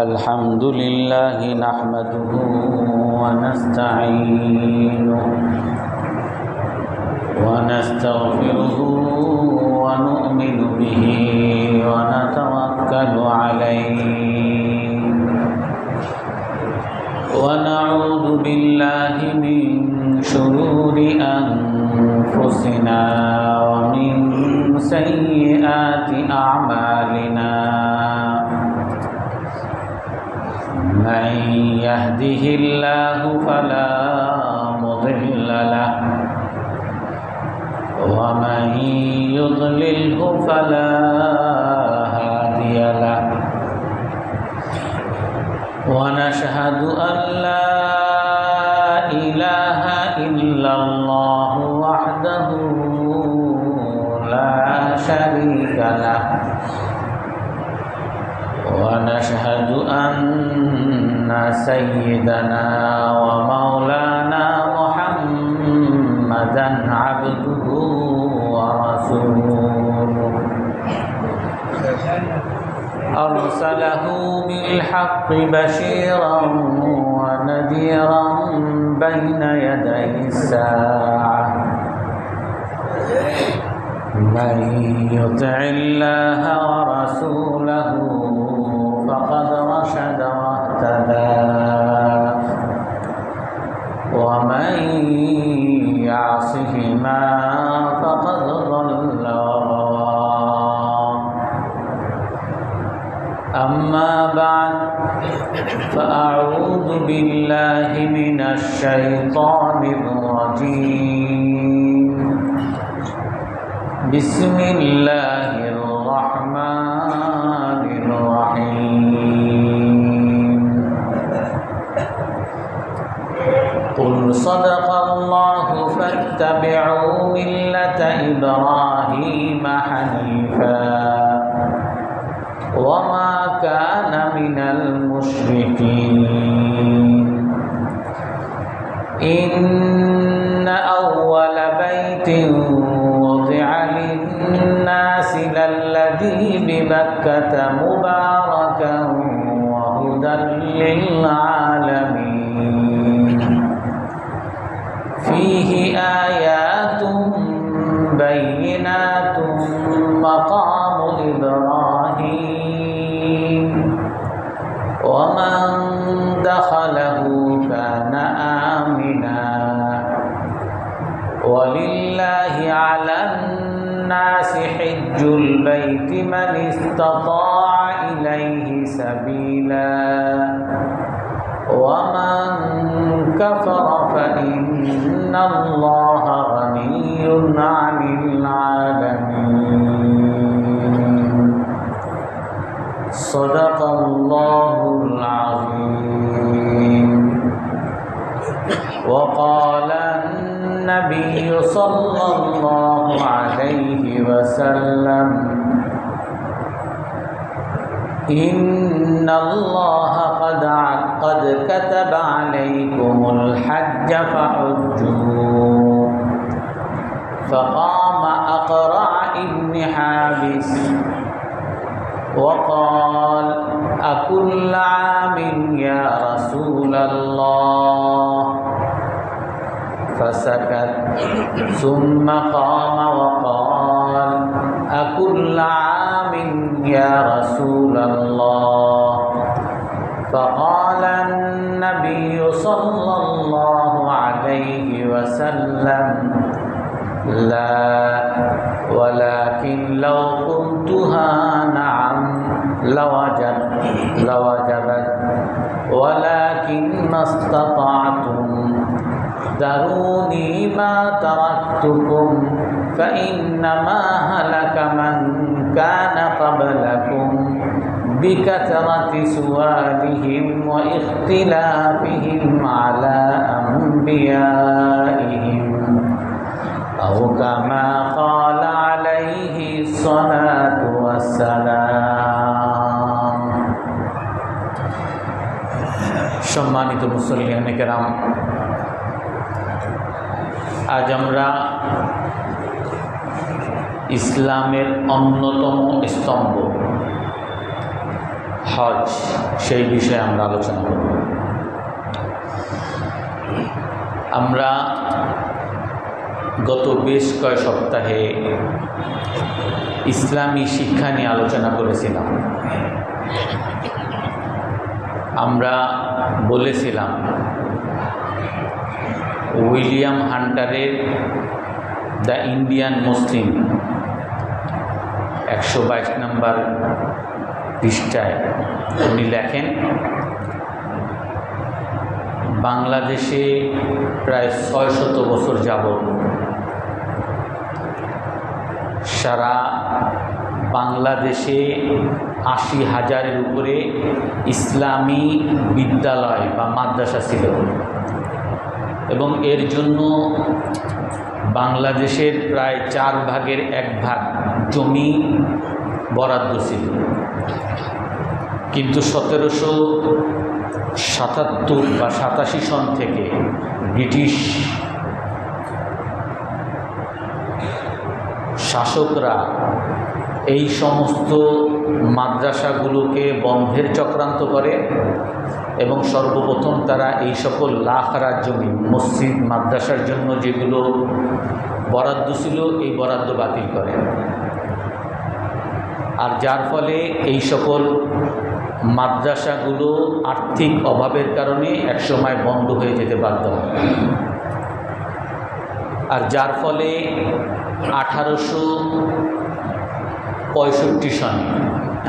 الحمد لله نحمده ونستعينه ونستغفره ونؤمن به ونتوكل عليه ونعوذ بالله من شرور أنفسنا ومن سيئات أعمالنا من يهده الله فلا مضل له ومن يضلله فلا هادي له ونشهد أن لا إله إلا الله وحده لا شريك له ونشهد أن سيدنا ومولانا محمدا عبده ورسوله أرسله بالحق بشيرا ونذيرا بين يدي الساعة من يطع الله ورسوله فقد رشد واهتدى ومن يعصهما فقد ضل وغوى أما بعد فأعوذ بالله من الشيطان الرجيم بسم الله الرحمن الرحيم قل صدق الله فاتبعوا ملة إبراهيم حنيفا وما كان من المشركين إن أول بيت وضع للناس للذي ببكة مباركا وهدى للعالمين فيه آيات بينات مقام إبراهيم ومن دخله كان آمنا ولله على الناس حج البيت من استطاع إليه سبيلا ومن كفر فإن الله غني عن العالمين صدق الله العظيم وقال النبي صلى الله عليه وسلم إن الله قد كتب عليكم الحج فحجوا فقام أقرع ابن حابس وقال أكل عام يا رسول الله فسكت ثم قام وقال أكل عام يا رسول الله فقال النبي صلى الله عليه وسلم لا ولكن لو قلتها نعم لوجبت ولكن ما استطعتم ذروني ما تركتكم فإنما هلك من كان قبلكم بكثرة سؤالهم واختلافهم على أنبيائهم أو كما قال عليه الصلاة والسلام সম্মানিত মুসল্লিয়ানে কেরাম আজ আমরা ইসলামের অন্যতম স্তম্ভ হজ, সেই বিষয়ে আমরা আলোচনা করব। আমরা গত বেশ কয়েক সপ্তাহে ইসলামী শিক্ষা নিয়ে আলোচনা করেছিলাম। আমরা বলেছিলাম উইলিয়াম হান্টারের দ্য ইন্ডিয়ান মুসলিম 122 নম্বর পৃষ্ঠায় উনি লেখেন, বাংলাদেশে প্রায় 600 বছর যাবৎ সারা বাংলাদেশে 80,000-এর উপরে ইসলামী বিদ্যালয় বা মাদ্রাসা ছিল এবং এর জন্য বাংলাদেশের প্রায় 4 ভাগের 1 ভাগ জমি বরাদ্দ ছিল। কিন্তু 1777 বা 87 সন থেকে ব্রিটিশ শাসকরা এই সমস্ত মাদ্রাসাগুলোকে বন্ধের চক্রান্ত করে এবং সর্বপ্রথম তারা এই সকল লাখ জমি মসজিদ মাদ্রাসার জন্য যেগুলো বরাদ্দ ছিল এই বরাদ্দ বাতিল করে, আর যার ফলে এই সকল মাদ্রাসাগুলো আর্থিক অভাবের কারণে একসময় বন্ধ হয়ে যেতে বাধ্য হয়। আর যার ফলে 1865 সনে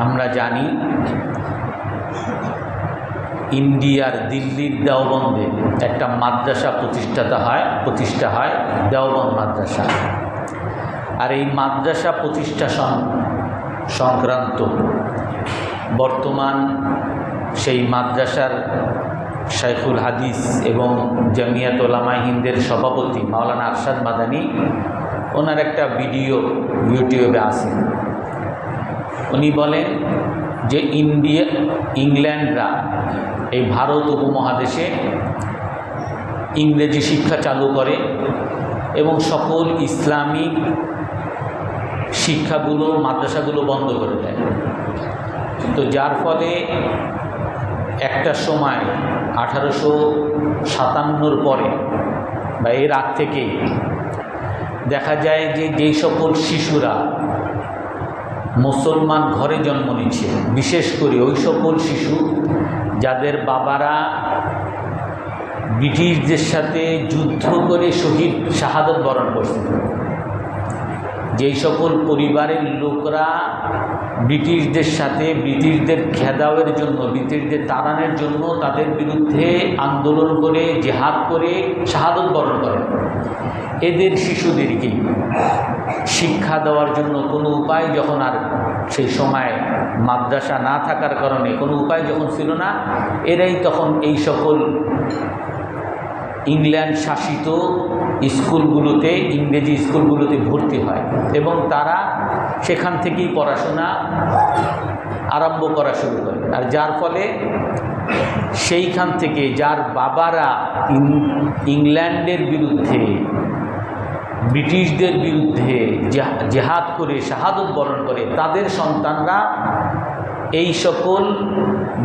আমরা জানি ইন্ডিয়ার দিল্লির দেওবন্দে একটা মাদ্রাসা প্রতিষ্ঠা হয় দেওবন্দ মাদ্রাসা। আর এই মাদ্রাসা প্রতিষ্ঠা সংক্রান্ত বর্তমান সেই মাদ্রাসার শাইখুল হাদিস এবং জামিয়াত উলামায়ে হিন্দের সভাপতি মাওলানা আরশাদ মাদানী, ওনার একটা ভিডিও ইউটিউবে আছে। উনি বলেন যে ইংল্যান্ডরা এই ভারত উপমহাদেশে ইংরেজি শিক্ষা চালু করে এবং সকল ইসলামিক শিক্ষাগুলো মাদ্রাসাগুলো বন্ধ করে দেয়। তো যার ফলে একটা সময় 1857 পরে বা এর আগ থেকেই দেখা যায় যে যেই সকল শিশুরা মুসলমান ঘরে জন্ম নিচ্ছে, বিশেষ করে ওই সকল শিশু যাদের বাবারা ব্রিটিশদের সাথে যুদ্ধ করে শাহাদত বরণ করছে, যেই সকল পরিবারের লোকরা ব্রিটিশদের সাথে ব্রিটিশদের ঘেরাওয়ের জন্য ব্রিটিশদের তাড়ানোর জন্য তাদের বিরুদ্ধে আন্দোলন করে জিহাদ করে শাহাদত বরণ করেন, এদের শিশুদেরকে শিক্ষা দেওয়ার জন্য কোনো উপায় যখন আর সেই সময় মাদ্রাসা না থাকার কারণে কোনো উপায় যখন ছিল না, এরাই তখন এই সকল ইংল্যান্ড শাসিত স্কুলগুলোতে ইংরেজি স্কুলগুলোতে ভর্তি হয় এবং তারা সেখান থেকেই পড়াশোনা আরম্ভ করা শুরু করে। আর যার ফলে সেইখান থেকে যার বাবারা ইংল্যান্ডের বিরুদ্ধে ব্রিটিশদের বিরুদ্ধে জিহাদ করে শাহাদত বরণ করে, তাদের সন্তানরা এই সকল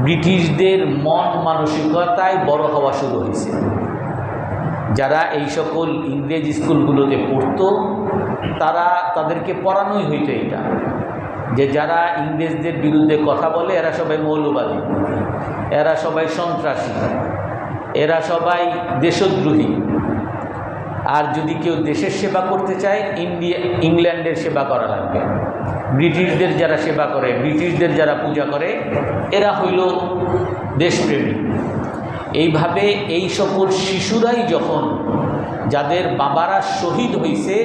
ব্রিটিশদের মন মানসিকতায় বড় হওয়া শুরু হয়েছে। যারা এই সকল ইংরেজ স্কুলগুলোতে পড়তো তাদেরকে পড়ানোই হইতো এটা, যে যারা ইংরেজদের বিরুদ্ধে কথা বলে এরা সবাই মৌলবাদী, এরা সবাই সন্ত্রাসী, এরা সবাই দেশদ্রোহী। আর যদি কেউ দেশের সেবা করতে চায় ইংল্যান্ডের সেবা করা লাগবে। ব্রিটিশদের যারা সেবা করে, ব্রিটিশদের যারা পূজা করে, এরা হইল দেশপ্রেমী। এইভাবে এই সকল শিশুরাই যখন যাদের বাবারা শহীদ হয়েছে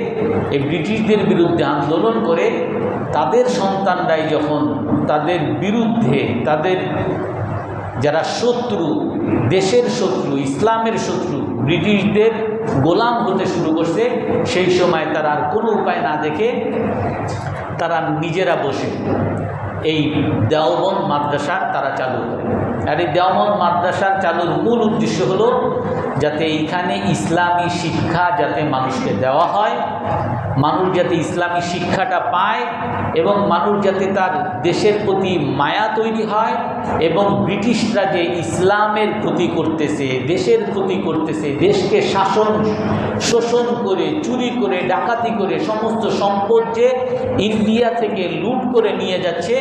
এই ব্রিটিশদের বিরুদ্ধে আন্দোলন করে, তাদের সন্তানরাই যখন তাদের বিরুদ্ধে তাদের যারা শত্রু, দেশের শত্রু, ইসলামের শত্রু, ব্রিটিশদের গোলাম হতে শুরু করছে, সেই সময় তারা আর কোনো উপায় না দেখে তারা নিজেরা বসে এই দেওবন্দ মাদ্রাসা তারা চালু করে। আর এই দেওবন্দ মাদ্রাসার চালুর মূল উদ্দেশ্য হলো যাতে এইখানে ইসলামী শিক্ষা যাতে মানুষকে দেওয়া হয়, মানুষ যাতে ইসলামী শিক্ষাটা পায় এবং মানুষ যাতে তার দেশের প্রতি মায়া তৈরি হয়, এবং ব্রিটিশরা যে ইসলামের ক্ষতি করতেছে, দেশের ক্ষতি করতেছে, দেশকে শোষণ করে, চুরি করে, ডাকাতি করে সমস্ত সম্পদ যে ইন্ডিয়া থেকে লুট করে নিয়ে যাচ্ছে,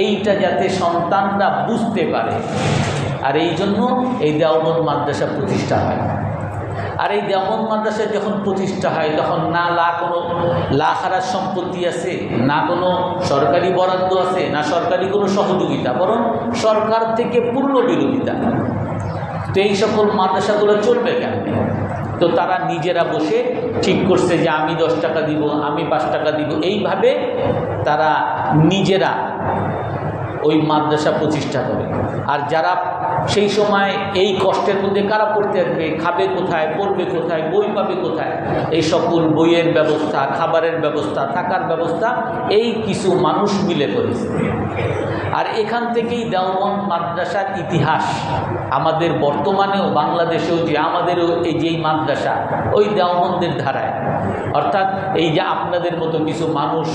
এইটা যাতে সন্তানরা বুঝতে পারে। আর এই জন্য এই দেওবন্দ মাদ্রাসা প্রতিষ্ঠা হয়। আর এই দেওবন্দ মাদ্রাসা যখন প্রতিষ্ঠা হয় তখন না কোনো লাখারাজ সম্পত্তি আছে, না কোনো সরকারি বরাদ্দ আছে, না সরকারি কোনো সহযোগিতা, বরং সরকার থেকে পূর্ণ বিরোধিতা। তো এই সকল মাদ্রাসাগুলো চলবে কেন? তো তারা নিজেরা বসে ঠিক করছে যে আমি 10 টাকা দিব, আমি 5 টাকা দিব, এইভাবে তারা নিজেরা ওই মাদ্রাসা প্রতিষ্ঠা করে। আর যারা সেই সময় এই কষ্টের মধ্যে কারা পড়তে আসবে, খাবে কোথায়, পড়বে কোথায়, বই পাবে কোথায়, এই সকল বইয়ের ব্যবস্থা, খাবারের ব্যবস্থা, থাকার ব্যবস্থা এই কিছু মানুষ মিলে করেছে। আর এখান থেকেই দেওবন্দ মাদ্রাসার ইতিহাস আমাদের বর্তমানেও বাংলাদেশেও যে আমাদেরও এই যেই মাদ্রাসা ওই দেওবন্দের ধারায়, অর্থাৎ এই যে আপনাদের মতো কিছু মানুষ,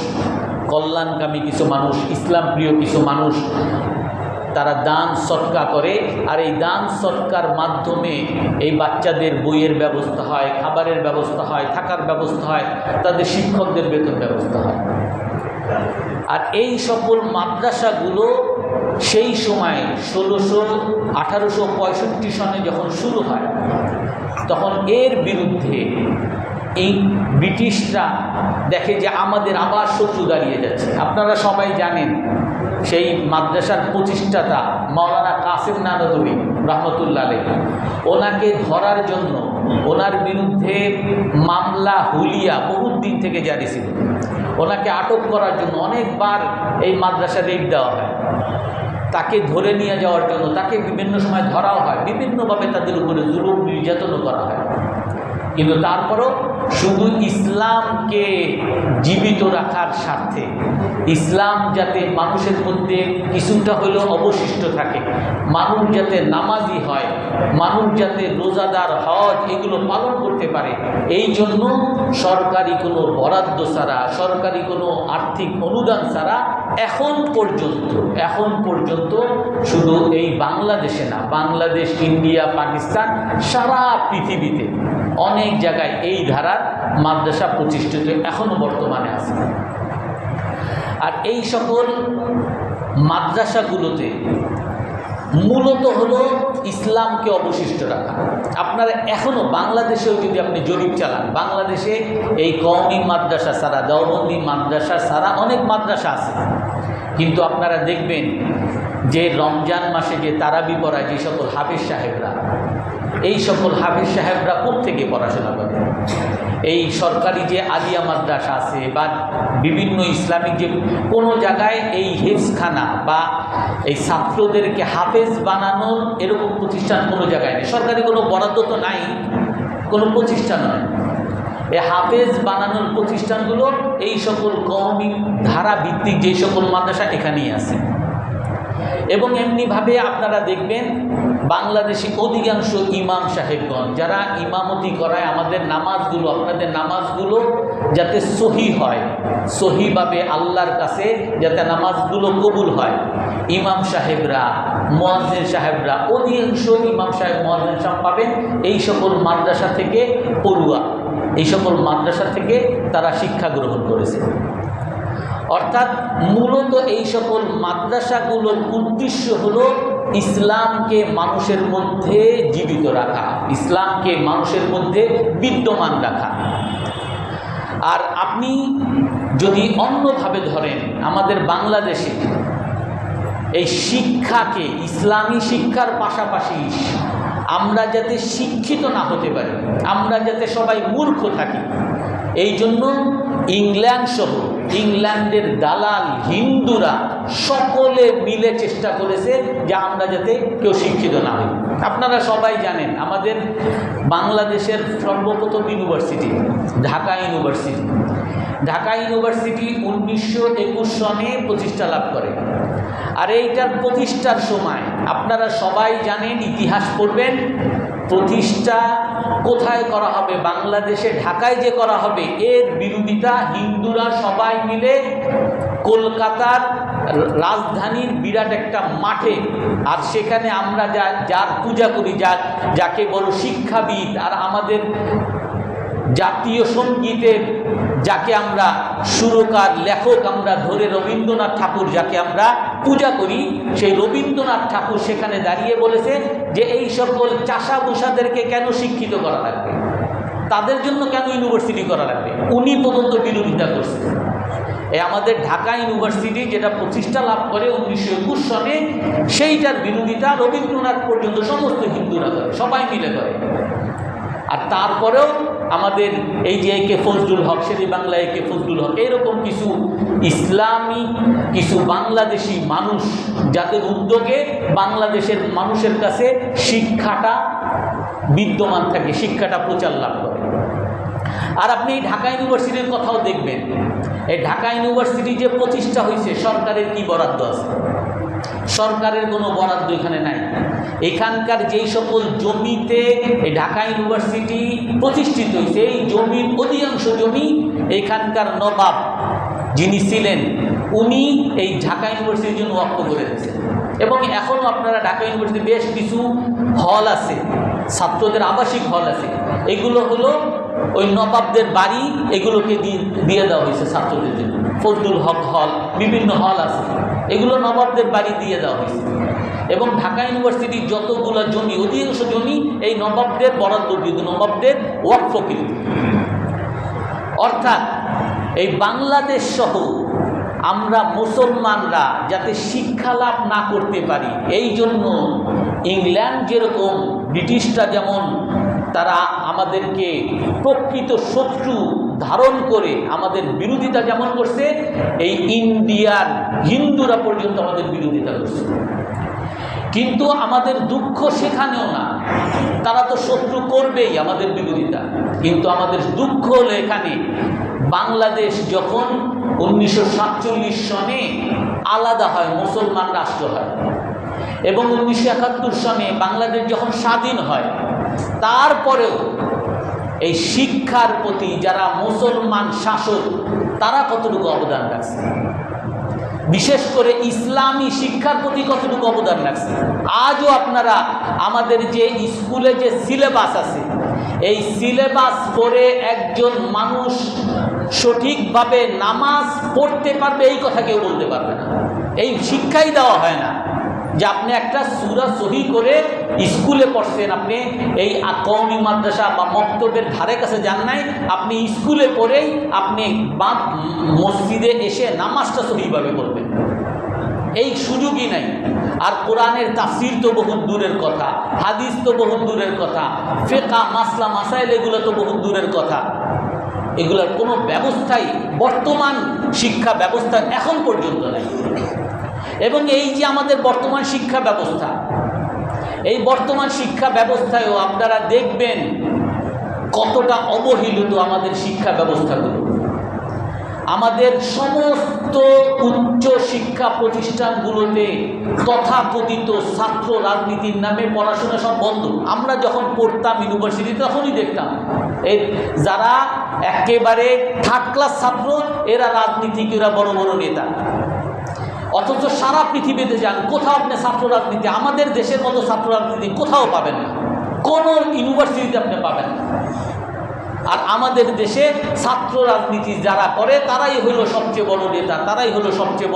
কল্যাণকামী কিছু মানুষ, ইসলাম প্রিয় কিছু মানুষ, তারা দান সদকা করে। আর এই দান সদকার মাধ্যমে এই বাচ্চাদের বইয়ের ব্যবস্থা হয়, খাবারের ব্যবস্থা হয়, থাকার ব্যবস্থা হয়, তাদের শিক্ষকদের বেতন ব্যবস্থা হয়। আর এই সকল মাদ্রাসাগুলো সেই সময় 1865 সনে যখন শুরু হয়, তখন এর বিরুদ্ধে এই ব্রিটিশরা দেখে যে আমাদের আবার শত্রু দাঁড়িয়ে যাচ্ছে। আপনারা সবাই জানেন সেই মাদ্রাসার প্রতিষ্ঠাতা মাওলানা কাসেম নানতুবি রহমতুল্লাহ আলাইহি, ওনাকে ধরার জন্য ওনার বিরুদ্ধে মামলা হুলিয়া বহুত দিন থেকে জারি ছিল। ওনাকে আটক করার জন্য অনেকবার এই মাদ্রাসা রেড দেওয়া হয়, তাকে ধরে নিয়ে যাওয়ার জন্য তাকে বিভিন্ন সময় ধরাও হয়, বিভিন্নভাবে তাদের উপরে জুলুম নির্যাতনও করা হয়। কিন্তু তারপরও শুধু ইসলামকে জীবিত রাখার স্বার্থে, ইসলাম যাতে মানুষের মধ্যে কিছুটা হলেও অবশিষ্ট থাকে, মানুষ যাতে নামাজি হয়, মানুষ যাতে রোজাদার, হজ এগুলো পালন করতে পারে, এই জন্য সরকারি কোনো বরাদ্দ ছাড়া, সরকারি কোনো আর্থিক অনুদান ছাড়া এখন পর্যন্ত শুধু এই বাংলাদেশে না, বাংলাদেশ, ইন্ডিয়া, পাকিস্তান, সারা পৃথিবীতে অনেক জায়গায় এই ধারার মাদ্রাসা প্রতিষ্ঠিত এখনো বর্তমানে আছে। আর এই সকল মাদ্রাসাগুলোতে মূলত হলো ইসলামকে অবশিষ্ট রাখা। আপনারা এখনও বাংলাদেশেও যদি আপনি জরিপ চালান, বাংলাদেশে এই কওমি মাদ্রাসা ছাড়া, দেওবন্দি মাদ্রাসা ছাড়া অনেক মাদ্রাসা আছে, কিন্তু আপনারা দেখবেন যে রমজান মাসে যে তারাবি পড়ায় যে সকল হাফেজ সাহেবরা, এই সকল হাফেজ সাহেবরা কোত্থেকে পড়াশোনা করে? এই সরকারি যে আলিয়া মাদ্রাসা আছে বা বিভিন্ন ইসলামিক যে কোনো জায়গায় এই হেফজখানা বা এই ছাত্রদেরকে হাফেজ বানানোর এরকম প্রতিষ্ঠান কোনো জায়গায় নেই। সরকারি কোনো বরাদ্দ তো নাই, কোনো প্রতিষ্ঠান নয়। এই হাফেজ বানানোর প্রতিষ্ঠানগুলো এই সকল কওমি ধারা ভিত্তিক যে সকল মাদ্রাসা এখানেই আছে। এবং এমনিভাবে আপনারা দেখবেন বাংলাদেশি অধিকাংশ ইমাম সাহেবগণ যারা ইমামতি করায় আমাদের নামাজগুলো, আপনাদের নামাজগুলো যাতে সহি হয়, সহিভাবে আল্লাহর কাছে যাতে নামাজগুলো কবুল হয়, ইমাম সাহেবরা, মুয়াজ্জিন সাহেবরা, অধিকাংশ ইমাম সাহেব, মুয়াজ্জিন সাহেব পাবেন এই সকল মাদ্রাসা থেকে পড়ুয়া, এই সকল মাদ্রাসা থেকে তারা শিক্ষা গ্রহণ করেছে। অর্থাৎ মূলত এই সকল মাদ্রাসাগুলোর উদ্দেশ্য হলো ইসলামকে মানুষের মধ্যে জীবিত রাখা, ইসলামকে মানুষের মধ্যে বিদ্যমান রাখা। আর আপনি যদি অন্যভাবে ধরেন, আমাদের বাংলাদেশে এই শিক্ষাকে, ইসলামী শিক্ষার পাশাপাশি আমরা যাতে শিক্ষিত না হতে পারি, আমরা যাতে সবাই মূর্খ থাকি, এই জন্য ইংল্যান্ড সহ ইংল্যান্ডের দালাল হিন্দুরা সকলে মিলে চেষ্টা করেছে যে আমরা যাতে কেউ শিক্ষিত না হই। আপনারা সবাই জানেন আমাদের বাংলাদেশের সর্বপ্রথম university Dhaka university. Dhaka university 1921 সনে প্রতিষ্ঠা লাভ করে। আর এইটার প্রতিষ্ঠার সময় আপনারা সবাই জানেন, ইতিহাস পড়বেন, প্রতিষ্ঠা কোথায় করা হবে, বাংলাদেশে ঢাকায় যে করা হবে, এর বিরোধিতা হিন্দুরা সবাই মিলে কলকাতার রাজধানীর বিরাট একটা মাঠে, আর সেখানে আমরা যার পূজা করি, যাকে বড় শিক্ষাবিদ, আর আমাদের জাতীয় সঙ্গীতের যাকে আমরা সুরকার লেখক আমরা ধরে রবীন্দ্রনাথ ঠাকুর যাকে আমরা পূজা করি, সেই রবীন্দ্রনাথ ঠাকুর সেখানে দাঁড়িয়ে বলেছে যে এই সকল চাষাভূষাদেরকে কেন শিক্ষিত করা লাগবে, তাদের জন্য কেন ইউনিভার্সিটি করা লাগবে, উনি পর্যন্ত বিরোধিতা করছে। এই আমাদের ঢাকা ইউনিভার্সিটি যেটা প্রতিষ্ঠা লাভ করে 1921 সনে, সেইটার বিরোধিতা রবীন্দ্রনাথ পর্যন্ত সমস্ত হিন্দুরা করে, সবাই মিলে করে। আর তারপরেও আমাদের এই যে একে ফজলুল হক, শেরে বাংলা একে ফজলুল হক, এইরকম কিছু ইসলামী কিছু বাংলাদেশি মানুষ যাদের উদ্যোগে বাংলাদেশের মানুষের কাছে শিক্ষাটা বিদ্যমান থাকে, শিক্ষাটা প্রচার লাভ করে। আর আপনি এই ঢাকা ইউনিভার্সিটির কথাও দেখবেন, এই ঢাকা ইউনিভার্সিটি যে প্রতিষ্ঠা হয়েছে, সরকারের কি বরাদ্দ আছে? সরকারের কোনো বরাদ্দ এখানে নাই। এখানকার যেই সকল জমিতে এই ঢাকা ইউনিভার্সিটি প্রতিষ্ঠিত হয়েছে, এই জমির অধিকাংশ জমি এখানকার নবাব যিনি ছিলেন, উনি এই ঢাকা ইউনিভার্সিটির জন্য ওয়াক্ফ করে দিয়েছেন। এবং এখনও আপনারা ঢাকা ইউনিভার্সিটি বেশ কিছু হল আছে, ছাত্রদের আবাসিক হল আছে, এগুলো হলো ওই নবাবদের বাড়ি, এগুলোকে দিয়ে দেওয়া হয়েছে ছাত্রদের জন্য। ফজলুল হক হল, বিভিন্ন হল আছে, এগুলো নবাবদের বাড়ি দিয়ে দেওয়া হয়েছে। এবং ঢাকা ইউনিভার্সিটির যতগুলো জমি, অধিকাংশ জমি এই নবাবদের বরাদ্দকৃত, নবাবদের ওয়াকফকৃত। অর্থাৎ এই বাংলাদেশ সহ আমরা মুসলমানরা যাতে শিক্ষা লাভ না করতে পারি, এই জন্য ইংল্যান্ড যেরকম, ব্রিটিশরা যেমন তারা আমাদেরকে প্রকৃত শত্রু ধারণ করে আমাদের বিরোধিতা যেমন করছে, এই ইন্ডিয়ার হিন্দুরা পর্যন্ত আমাদের বিরোধিতা করছে। কিন্তু আমাদের দুঃখ সেখানেও না, তারা তো শত্রু করবেই আমাদের বিরোধিতা, কিন্তু আমাদের দুঃখ হলো এখানে বাংলাদেশ যখন 1947 সনে আলাদা হয়, মুসলমান রাষ্ট্র হয়, এবং 1971 সনে বাংলাদেশ যখন স্বাধীন হয়, তারপরেও এই শিক্ষার প্রতি যারা মুসলমান শাসক তারা কতটুকু অবদান রাখছে, বিশেষ করে ইসলামী শিক্ষার প্রতি কতটুকু অবদান রাখছে। আজও আপনারা আমাদের যে স্কুলে যে সিলেবাস আছে, এই সিলেবাস পড়ে একজন মানুষ সঠিকভাবে নামাজ পড়তে পারবে এই কথা কেউ বলতে পারবে না। এই শিক্ষাই দেওয়া হয় না যে আপনি একটা সূরা সহি করে স্কুলে পড়ছেন, আপনি এই কওমি মাদ্রাসা বা মক্তবের ধারে কাছে যান নাই, আপনি স্কুলে পড়েই আপনি মসজিদে এসে নামাজটা সহিভাবে পড়বেন, এই সুযোগই নাই। আর কোরআনের তাফসীর তো বহু দূরের কথা, হাদিস তো বহু দূরের কথা, ফিকহ মাসলা মাসাইল এগুলো তো বহু দূরের কথা। এগুলোর কোনো ব্যবস্থাই বর্তমান শিক্ষা ব্যবস্থা এখন পর্যন্ত নাই। এবং এই যে আমাদের বর্তমান শিক্ষা ব্যবস্থা, এই বর্তমান শিক্ষা ব্যবস্থায়ও আপনারা দেখবেন কতটা অবহেলিত আমাদের শিক্ষা ব্যবস্থাগুলো। আমাদের সমস্ত উচ্চ শিক্ষা প্রতিষ্ঠানগুলোতে তথাকথিত ছাত্র রাজনীতির নামে পড়াশোনা সব বন্ধ। আমরা যখন পড়তাম ইউনিভার্সিটি তখনই দেখতাম এর যারা একেবারে থার্ড ক্লাস ছাত্র, এরা রাজনীতিক, এরা বড় বড় নেতা। অথচ সারা পৃথিবীতে যান, কোথাও আপনি ছাত্র রাজনীতি, আমাদের দেশের মতো ছাত্র রাজনীতি কোথাও পাবেন না, কোনো ইউনিভার্সিটিতে আপনি পাবেন না। আর আমাদের দেশে ছাত্র রাজনীতি যারা করে তারাই হলো সবচেয়ে বড় নেতা, তারাই হলো সবচেয়ে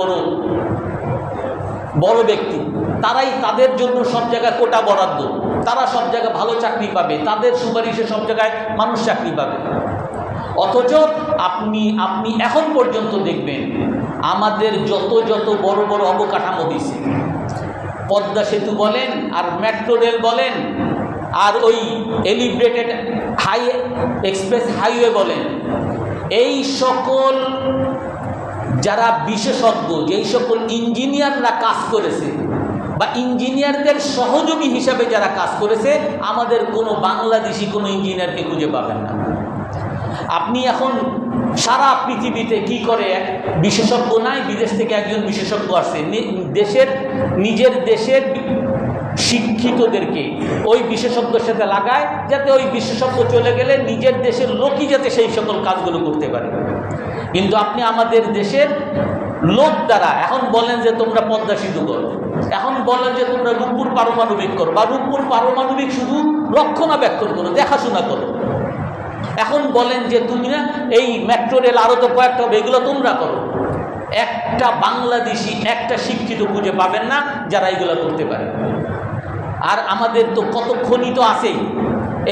বড় ব্যক্তি, তারাই তাদের জন্য সব জায়গায় কোটা বরাদ্দ, তারা সব জায়গায় ভালো চাকরি পাবে, তাদের সুপারিশে সব জায়গায় মানুষ চাকরি পাবে। অথচ আপনি এখন পর্যন্ত দেখবেন আমাদের যত বড় বড় অবকাঠামো দিয়েছে, পদ্মা সেতু বলেন আর মেট্রো রেল বলেন আর ওই এলিভেটেড এক্সপ্রেস হাইওয়ে বলেন, এই সকল যারা বিশেষজ্ঞ, যেই সকল ইঞ্জিনিয়াররা কাজ করেছে বা ইঞ্জিনিয়ারদের সহযোগী হিসাবে যারা কাজ করেছে, আমাদের কোনো বাংলাদেশি কোনো ইঞ্জিনিয়ারকে খুঁজে পাবেন না। আপনি এখন সারা পৃথিবীতে কি করে, বিশেষজ্ঞ নাই, বিদেশ থেকে একজন বিশেষজ্ঞ আসছে, নিজের দেশের শিক্ষিতদেরকে ওই বিশেষজ্ঞের সাথে লাগায়, যাতে ওই বিশেষজ্ঞ চলে গেলে নিজের দেশের লোকই যাতে সেই সকল কাজগুলো করতে পারে। কিন্তু আপনি আমাদের দেশের লোক দ্বারা এখন বলেন যে তোমরা পদ্মা সেতু করো, এখন বলেন যে তোমরা রূপপুর পারমাণবিক করো, বা রূপপুর পারমাণবিক শুধু রক্ষণাবেক্ষণ করো, দেখাশোনা করো। এখন বলেন যে তুমি না এই মেট্রো রেল আরও তো কয়েকটা হবে, এগুলো তোমরা করো। একটা বাংলাদেশি একটা শিক্ষিত খুঁজে পাবেন না যারা এগুলো করতে পারে। আর আমাদের তো কত খনি তো আছেই,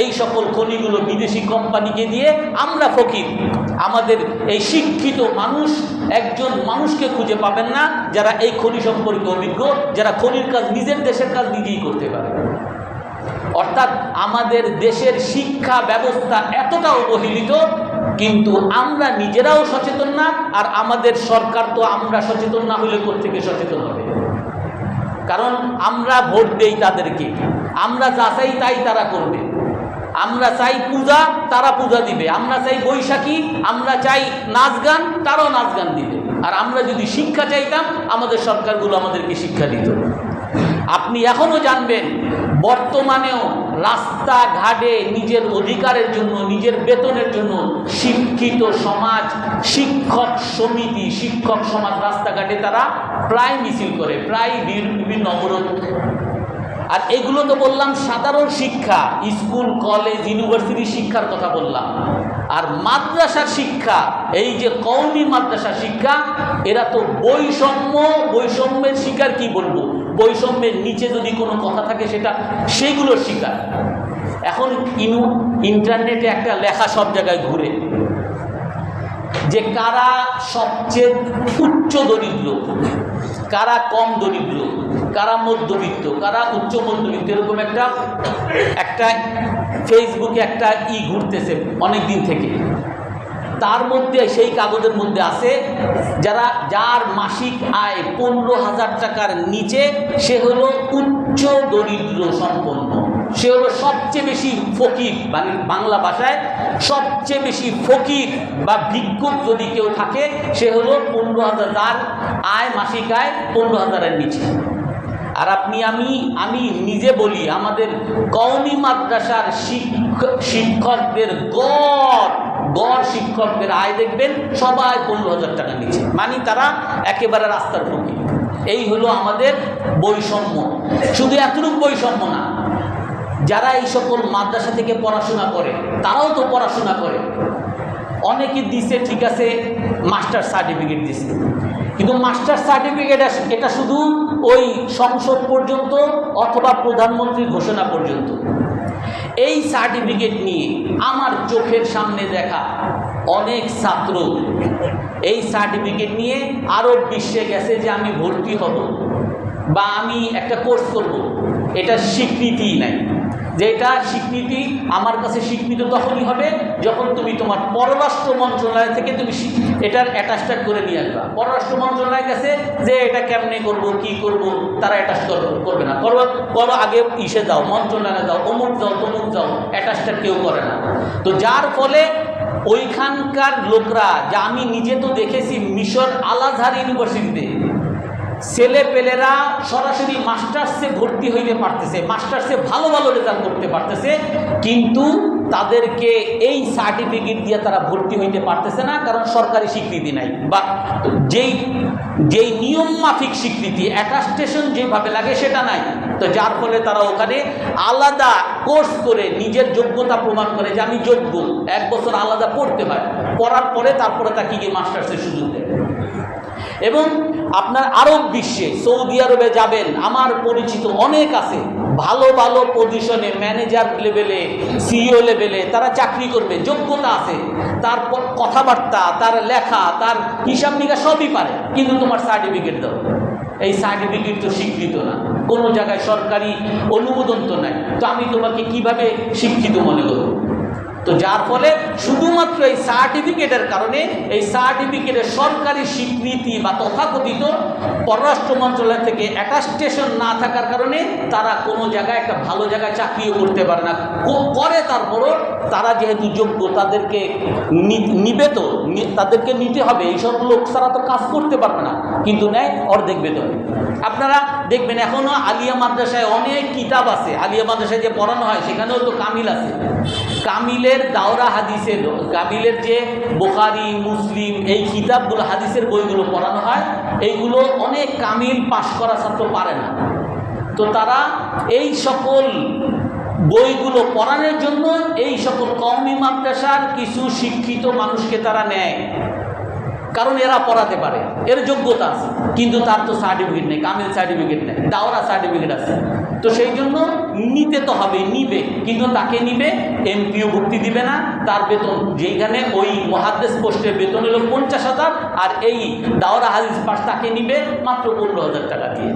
এই সকল খনিগুলো বিদেশি কোম্পানিকে দিয়ে আমরা ফকির। আমাদের এই শিক্ষিত মানুষ একজন মানুষকে খুঁজে পাবেন না যারা এই খনি সম্পর্কে অভিজ্ঞ, যারা খনির কাজ নিজের দেশের কাজ নিজেই করতে পারে। অর্থাৎ আমাদের দেশের শিক্ষা ব্যবস্থা এতটা অবহেলিত, কিন্তু আমরা নিজেরাও সচেতন না, আর আমাদের সরকার তো আমরা সচেতন না হলে কোত্থেকে সচেতন হবে? কারণ আমরা ভোট দেই তাদেরকে, আমরা যা চাই তাই তারা করবে। আমরা চাই পূজা, তারা পূজা দিবে। আমরা চাই বৈশাখী, আমরা চাই নাচ গান, তারাও নাচ গান দিবে। আর আমরা যদি শিক্ষা চাইতাম, আমাদের সরকারগুলো আমাদেরকে শিক্ষা দিত। আপনি এখনো জানবেন বর্তমানেও রাস্তাঘাটে নিজের অধিকারের জন্য, নিজের বেতনের জন্য শিক্ষিত সমাজ, শিক্ষক সমিতি, শিক্ষক সমাজ রাস্তাঘাটে তারা প্রায় মিছিল করে, প্রায় বিভিন্ন অবরোধ। আর এগুলো তো বললাম সাধারণ শিক্ষা, স্কুল কলেজ ইউনিভার্সিটি শিক্ষার কথা বললাম। আর মাদ্রাসার শিক্ষা, এই যে কওমি মাদ্রাসা শিক্ষা, এরা তো বৈষম্যের শিকার। কি বলবো, বৈষম্যের নিচে যদি কোনো কথা থাকে সেটা সেগুলোর শিকার। এখন ইন্টারনেটে একটা লেখা সব জায়গায় ঘুরে যে কারা সবচেয়ে উচ্চ দরিদ্র, কারা কম দরিদ্র, কারা মধ্যবিত্ত, কারা উচ্চ মধ্যবিত্ত, এরকম একটা ফেসবুকে একটা ঘুরতেছে অনেক দিন থেকে। তার মধ্যে সেই কাগজের মধ্যে আছে যার মাসিক আয় 15,000 টাকার নিচে, সে হলো উচ্চ দরিদ্র সম্পন্ন, সে হলো সবচেয়ে বেশি ফকির। বাংলা ভাষায় সবচেয়ে বেশি ফকির বা ভিক্ষুক যদি কেউ থাকে, সে হলো 15,000, যার আয় মাসিক আয় 15,000-এর নিচে। আর আমি নিজে বলি, আমাদের কওমি মাদ্রাসার শিক্ষকদের গড় শিক্ষকদের আয় দেখবেন সবাই 15,000 টাকার নিচে, মানে তারা একেবারে রাস্তার ফকির। এই হলো আমাদের বৈষম্য। শুধু এতটুকু বৈষম্য না, যারা এই সকল মাদ্রাসা থেকে পড়াশোনা করে তারাও তো পড়াশোনা করে। অনেকে দিছে, ঠিক আছে, মাস্টার সার্টিফিকেট দিছে, কিন্তু মাস্টার সার্টিফিকেট এটা শুধু ওই সংসদ পর্যন্ত অথবা প্রধানমন্ত্রীর ঘোষণা পর্যন্ত। এই সার্টিফিকেট নিয়ে আমার চোখের সামনে দেখা অনেক ছাত্র এই সার্টিফিকেট নিয়ে আরব বিশ্বে গেছে যে আমি ভর্তি হব বা আমি একটা কোর্স করব, এটা স্বীকৃতিই নাই। যেটা স্বীকৃতি আমার কাছে স্বীকৃত তখনই হবে যখন তুমি তোমার পররাষ্ট্র মন্ত্রণালয় থেকে তুমি এটার অ্যাটাস্টেড করে নিয়ে আসবা। পররাষ্ট্র মন্ত্রণালয় কাছে যে এটা কেমনে করব, কি করব, তারা অ্যাটাস্ট করবে না। করো আগে ইসে যাও, মন্ত্রণালয়ে যাও, অমুক যাও, তমুক যাও, অ্যাটাস্টেড কেউ করে না। তো যার ফলে ওইখানকার লোকরা, যা আমি নিজে তো দেখেছি, মিশর আল আজহার ইউনিভার্সিটিতে ছেলেপেলেরা সরাসরি মাস্টার্সে ভর্তি হইতে পারতেছে, মাস্টার্সে ভালো ভালো রেজাল্ট করতে পারতেছে, কিন্তু তাদেরকে এই সার্টিফিকেট দিয়ে তারা ভর্তি হইতে পারতেছে না, কারণ সরকারি স্বীকৃতি নাই, বা যেই নিয়ম মাফিক স্বীকৃতি, অ্যাটাস্টেশন যেভাবে লাগে সেটা নাই। তো যার ফলে তারা ওখানে আলাদা কোর্স করে নিজের যোগ্যতা প্রমাণ করে যে আমি যোগ্য, 1 বছর আলাদা পড়তে হয়, পড়ার পরে তারপরে তাকে গিয়ে মাস্টার্সের সুযোগ দেয়। এবং আপনার আরব বিশ্বে, সৌদি আরবে যাবেন, আমার পরিচিত অনেক আছে, ভালো ভালো পজিশনে, ম্যানেজার লেভেলে, সিইও লেভেলে তারা চাকরি করবে, যোগ্যতা আছে, তারপর কথাবার্তা, তার লেখা, তার হিসাব নিকাশ সবই পারে, কিন্তু তোমার সার্টিফিকেট দাও। এই সার্টিফিকেট তো স্বীকৃত না, কোনো জায়গায় সরকারি অনুমোদন তো নাই, তো আমি তোমাকে কিভাবে শিক্ষিত মনে করব? তো যার ফলে শুধুমাত্র এই সার্টিফিকেটের কারণে, এই সার্টিফিকেটের সরকারি স্বীকৃতি বা তথাকথিত পররাষ্ট্র মন্ত্রণালয় থেকে অ্যাটাস্টেশন না থাকার কারণে তারা কোনো জায়গায় একটা ভালো জায়গায় চাকরিও করতে পারে না। করে তারপরও তারা যেহেতু যোগ্য, তাদেরকে নিবে, তো তাদেরকে নিতে হবে, এইসব লোক ছাড়া তো কাজ করতে পারবে না। কিন্তু নেয় অর্ধেক বেতনে। আপনারা দেখবেন এখনও আলিয়া মাদ্রাসায় অনেক কিতাব আছে, আলিয়া মাদ্রাসায় যে পড়ানো হয় সেখানেও তো কামিল আছে। কামিলের দাওরা হাদিসের, কামিলের যে বুখারী মুসলিম এই কিতাবগুলো হাদিসের বইগুলো পড়ানো হয়, এইগুলো অনেক কামিল পাশ করা ছাত্র পারে না। তো তারা এই সকল বইগুলো পড়ানোর জন্য এই সকল কওমি মাদ্রাসার কিছু শিক্ষিত মানুষকে তারা নেয়, কারণ এরা পড়াতে পারে, এর যোগ্যতা আছে, কিন্তু তার তো সার্টিফিকেট নেই, কামিল সার্টিফিকেট নেই, দাওরা সার্টিফিকেট আছে। তো সেই জন্য নিতে তো হবে, নিবে, কিন্তু তাকে নিবে এমপিও ভুক্তি দিবে না। তার বেতন যেখানে ওই মুহাদ্দিস পোস্টের বেতন হলো 50,000, আর এই দাওরা হাদিস পাস তাকে নিবে মাত্র 15,000 টাকা দিয়ে।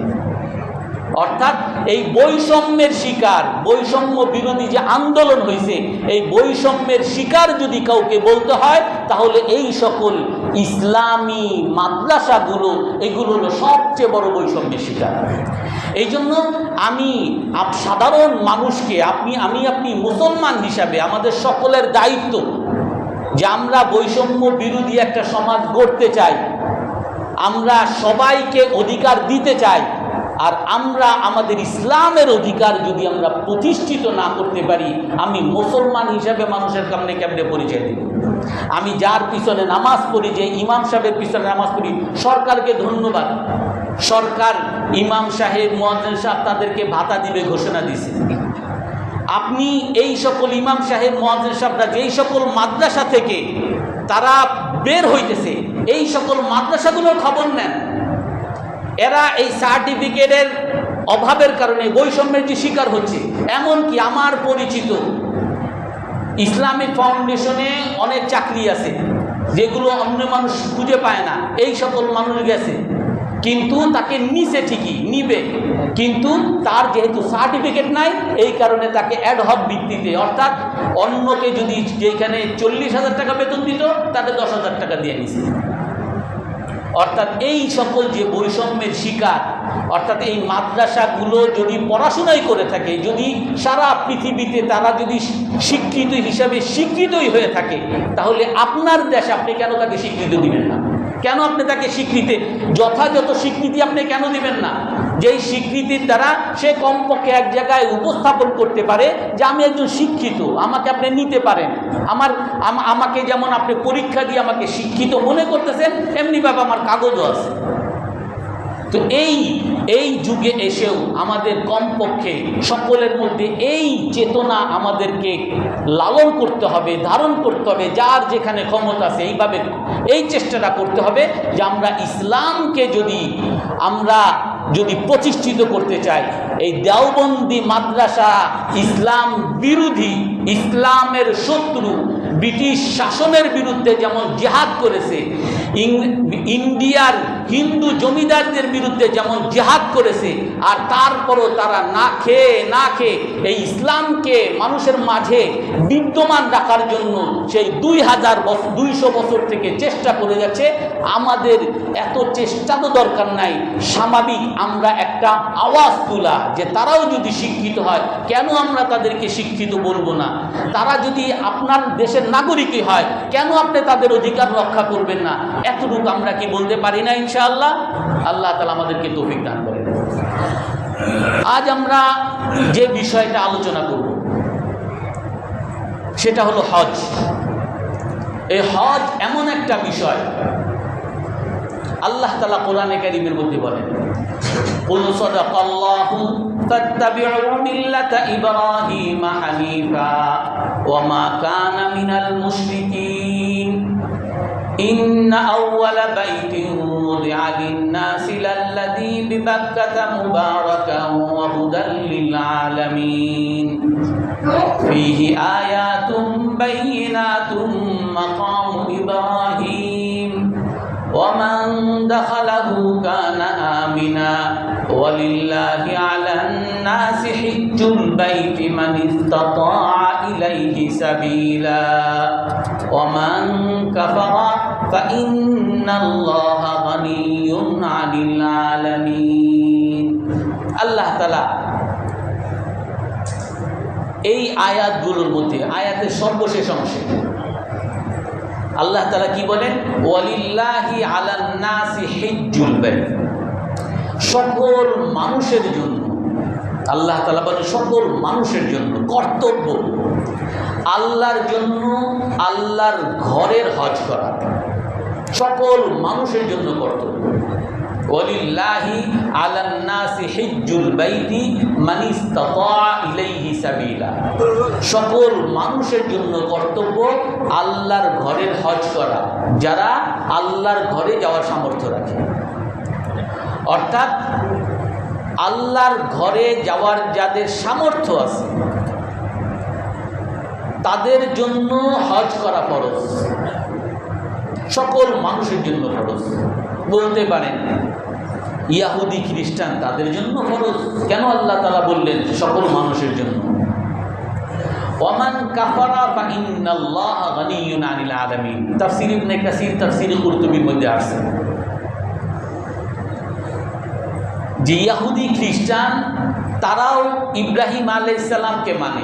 অর্থাৎ এই বৈষম্যের শিকার, বৈষম্য বিরোধী যে আন্দোলন হয়েছে, এই বৈষম্যের শিকার যদি কাউকে বলতে হয় তাহলে এই সকল ইসলামী মাদ্রাসাগুলো, এগুলো হলো সবচেয়ে বড় বৈষম্যের শিকার। এই জন্য আমি সাধারণ মানুষকে, আপনি মুসলমান হিসাবে আমাদের সকলের দায়িত্ব যে আমরা বৈষম্য বিরোধী একটা সমাজ গড়তে চাই, আমরা সবাইকে অধিকার দিতে চাই। আর আমরা আমাদের ইসলামের অধিকার যদি আমরা প্রতিষ্ঠিত না করতে পারি, আমি মুসলমান হিসাবে মানুষের সামনে কেমনে পরিচয় দিব? আমি যার পিছনে নামাজ পড়ি, যে ইমাম সাহেবের পিছনে নামাজ পড়ি, সরকারকে ধন্যবাদ, সরকার ইমাম সাহেব মুয়াজ্জিন সাহেব তাদেরকে ভাতা দিবে ঘোষণা দিয়েছে। আপনি এই সকল ইমাম সাহেব মুয়াজ্জিন সাহেবরা যেই সকল মাদ্রাসা থেকে তারা বের হইতেছে, এই সকল মাদ্রাসাগুলোর খবর নেন। এরা এই সার্টিফিকেটের অভাবের কারণে বৈষম্যের যে শিকার হচ্ছে। এমনকি আমার পরিচিত ইসলামিক ফাউন্ডেশনে অনেক চাকরি আছে যেগুলো অন্য মানুষ খুঁজে পায় না, এই সকল মানুষ গেছে, কিন্তু তাকে নিচে ঠিকই নিবে, কিন্তু তার যেহেতু সার্টিফিকেট নাই এই কারণে তাকে অ্যাডহক ভিত্তিতে, অর্থাৎ অন্যকে যদি যেখানে 40,000 টাকা বেতন দিত তাকে 10,000 টাকা দিয়ে নিছে। অর্থাৎ এই সকল যে বৈষম্যের শিকার, অর্থাৎ এই মাদ্রাসাগুলো যদি পড়াশোনাই করে থাকে, যদি সারা পৃথিবীতে তারা যদি শিক্ষিত হিসাবে স্বীকৃতই হয়ে থাকে, তাহলে আপনার দেশে আপনি কেন তাকে স্বীকৃতি দিবেন না? কেন আপনি তাকে স্বীকৃতি, যথাযথ স্বীকৃতি আপনি কেন দিবেন না? যেই স্বীকৃতির দ্বারা সে কমপক্ষে এক জায়গায় উপস্থাপন করতে পারে যে আমি একজন শিক্ষিত, আমাকে আপনি নিতে পারেন, আমাকে যেমন আপনি পরীক্ষা দিয়ে আমাকে শিক্ষিত মনে করতেছেন, এমনিভাবে আমার কাগজও আছে। তো এই যুগে এসেও আমাদের কমপক্ষে সকলের মধ্যে এই চেতনা আমাদেরকে লালন করতে হবে, ধারণ করতে হবে, যার যেখানে ক্ষমতা আছে এইভাবে এই চেষ্টাটা করতে হবে যে আমরা ইসলামকে যদি প্রতিষ্ঠিত করতে চাই, এই দেওবন্দি মাদ্রাসা ইসলাম বিরোধী, ইসলামের শত্রু, ব্রিটিশ শাসনের বিরুদ্ধে যেমন জিহাদ করেছে, ইন্ডিয়ার হিন্দু জমিদারদের বিরুদ্ধে যেমন জিহাদ করেছে, আর তারপরও তারা না খেয়ে এই ইসলামকে মানুষের মাঝে বিদ্যমান রাখার জন্য সেই 200 বছর থেকে চেষ্টা করে যাচ্ছে। আমাদের এত চেষ্টা তো দরকার নাই, স্বাভাবিক আমরা একটা আওয়াজ তোলা যে তারাও যদি শিক্ষিত হয়, কেন আমরা তাদেরকে শিক্ষিত বলবো না? তারা যদি আপনার দেশের নাগরিকই হয়, কেন আপনি তাদের অধিকার রক্ষা করবেন না? এতটুকু আমরা কি বলতে পারি না? ইনশাআল্লাহ আল্লাহ তাআলা আমাদেরকে তৌফিক দান করেন। আজ আমরা যে বিষয়টা আলোচনা করব সেটা হলো হজ। এই হজ এমন একটা বিষয়, আল্লাহ তাআলা কোরআনে কারীমের মধ্যে বলেন, কুল সাদাকাল্লাহু ফাত্তাবিউ মিল্লাতা ইব্রাহিমা হানিফা ওয়া মা কানা মিনাল মুশরিকিন ইন্না আউওয়ালা বাইতিন উযিআ লিন-নাসি লাল্লাযী বিবাক্কাতা মুবারাকান ওয়া হুদাল লিল আলামিন ফীহি আয়াতুম বায়্যিনাতুম মাকামু ইব্রাহিম ওয়া মান দাখালাহু কানা আমিনা ওয়ালিল্লাহি আলান নাসি হিজ্জুল বাইতি মান ইসতাতাআ ইলাইহি সাবিলা ওয়া মান কাফারা ফাইন্নাল্লাহা গানিয়্যুন আনিল আলামিন। আল্লাহ তাআলা এই আয়াতগুলোর মধ্যে, আয়াতের সর্বশেষ অংশে আল্লাহ তাআলা কি বলেন, ওয়ালিল্লাহি আলান নাসি হিজ্জুল বাইত, সকল মানুষের জন্য, আল্লাহ তাআলা বলেন সকল মানুষের জন্য কর্তব্য আল্লাহর জন্য আল্লাহর ঘরের হজ করা, সকল মানুষের জন্য কর্তব্য। ওয়ালিল্লাহি আলান নাসি হিজ্জুল বাইতি মান ইসতাতা ইলাইহি সাবিলা, সকল মানুষের জন্য কর্তব্য আল্লাহর ঘরের হজ করা যারা আল্লাহর ঘরে যাওয়ার সামর্থ্য রাখে। অর্থাৎ আল্লাহর ঘরে যাওয়ার যাদের সামর্থ্য আছে তাদের জন্য হজ করা ফরজ, সকল মানুষের জন্য ফরজ। বলতে পারেন ইহুদি খ্রিস্টান তাদের জন্য ফরজ, কেন আল্লাহ তাআলা বললেন সকল মানুষের জন্য? ওয়ামান কাফারা ফা ইন্নাল্লাহা গানিয়্যুন আনিল আলামিন, তাফসীর ইবনে কাসীর, তাফসীর কুরতুবীর মধ্যে আসছে যে ইহুদি খ্রিস্টান তারাও ইব্রাহিম আলাইহিস সালামকে মানে।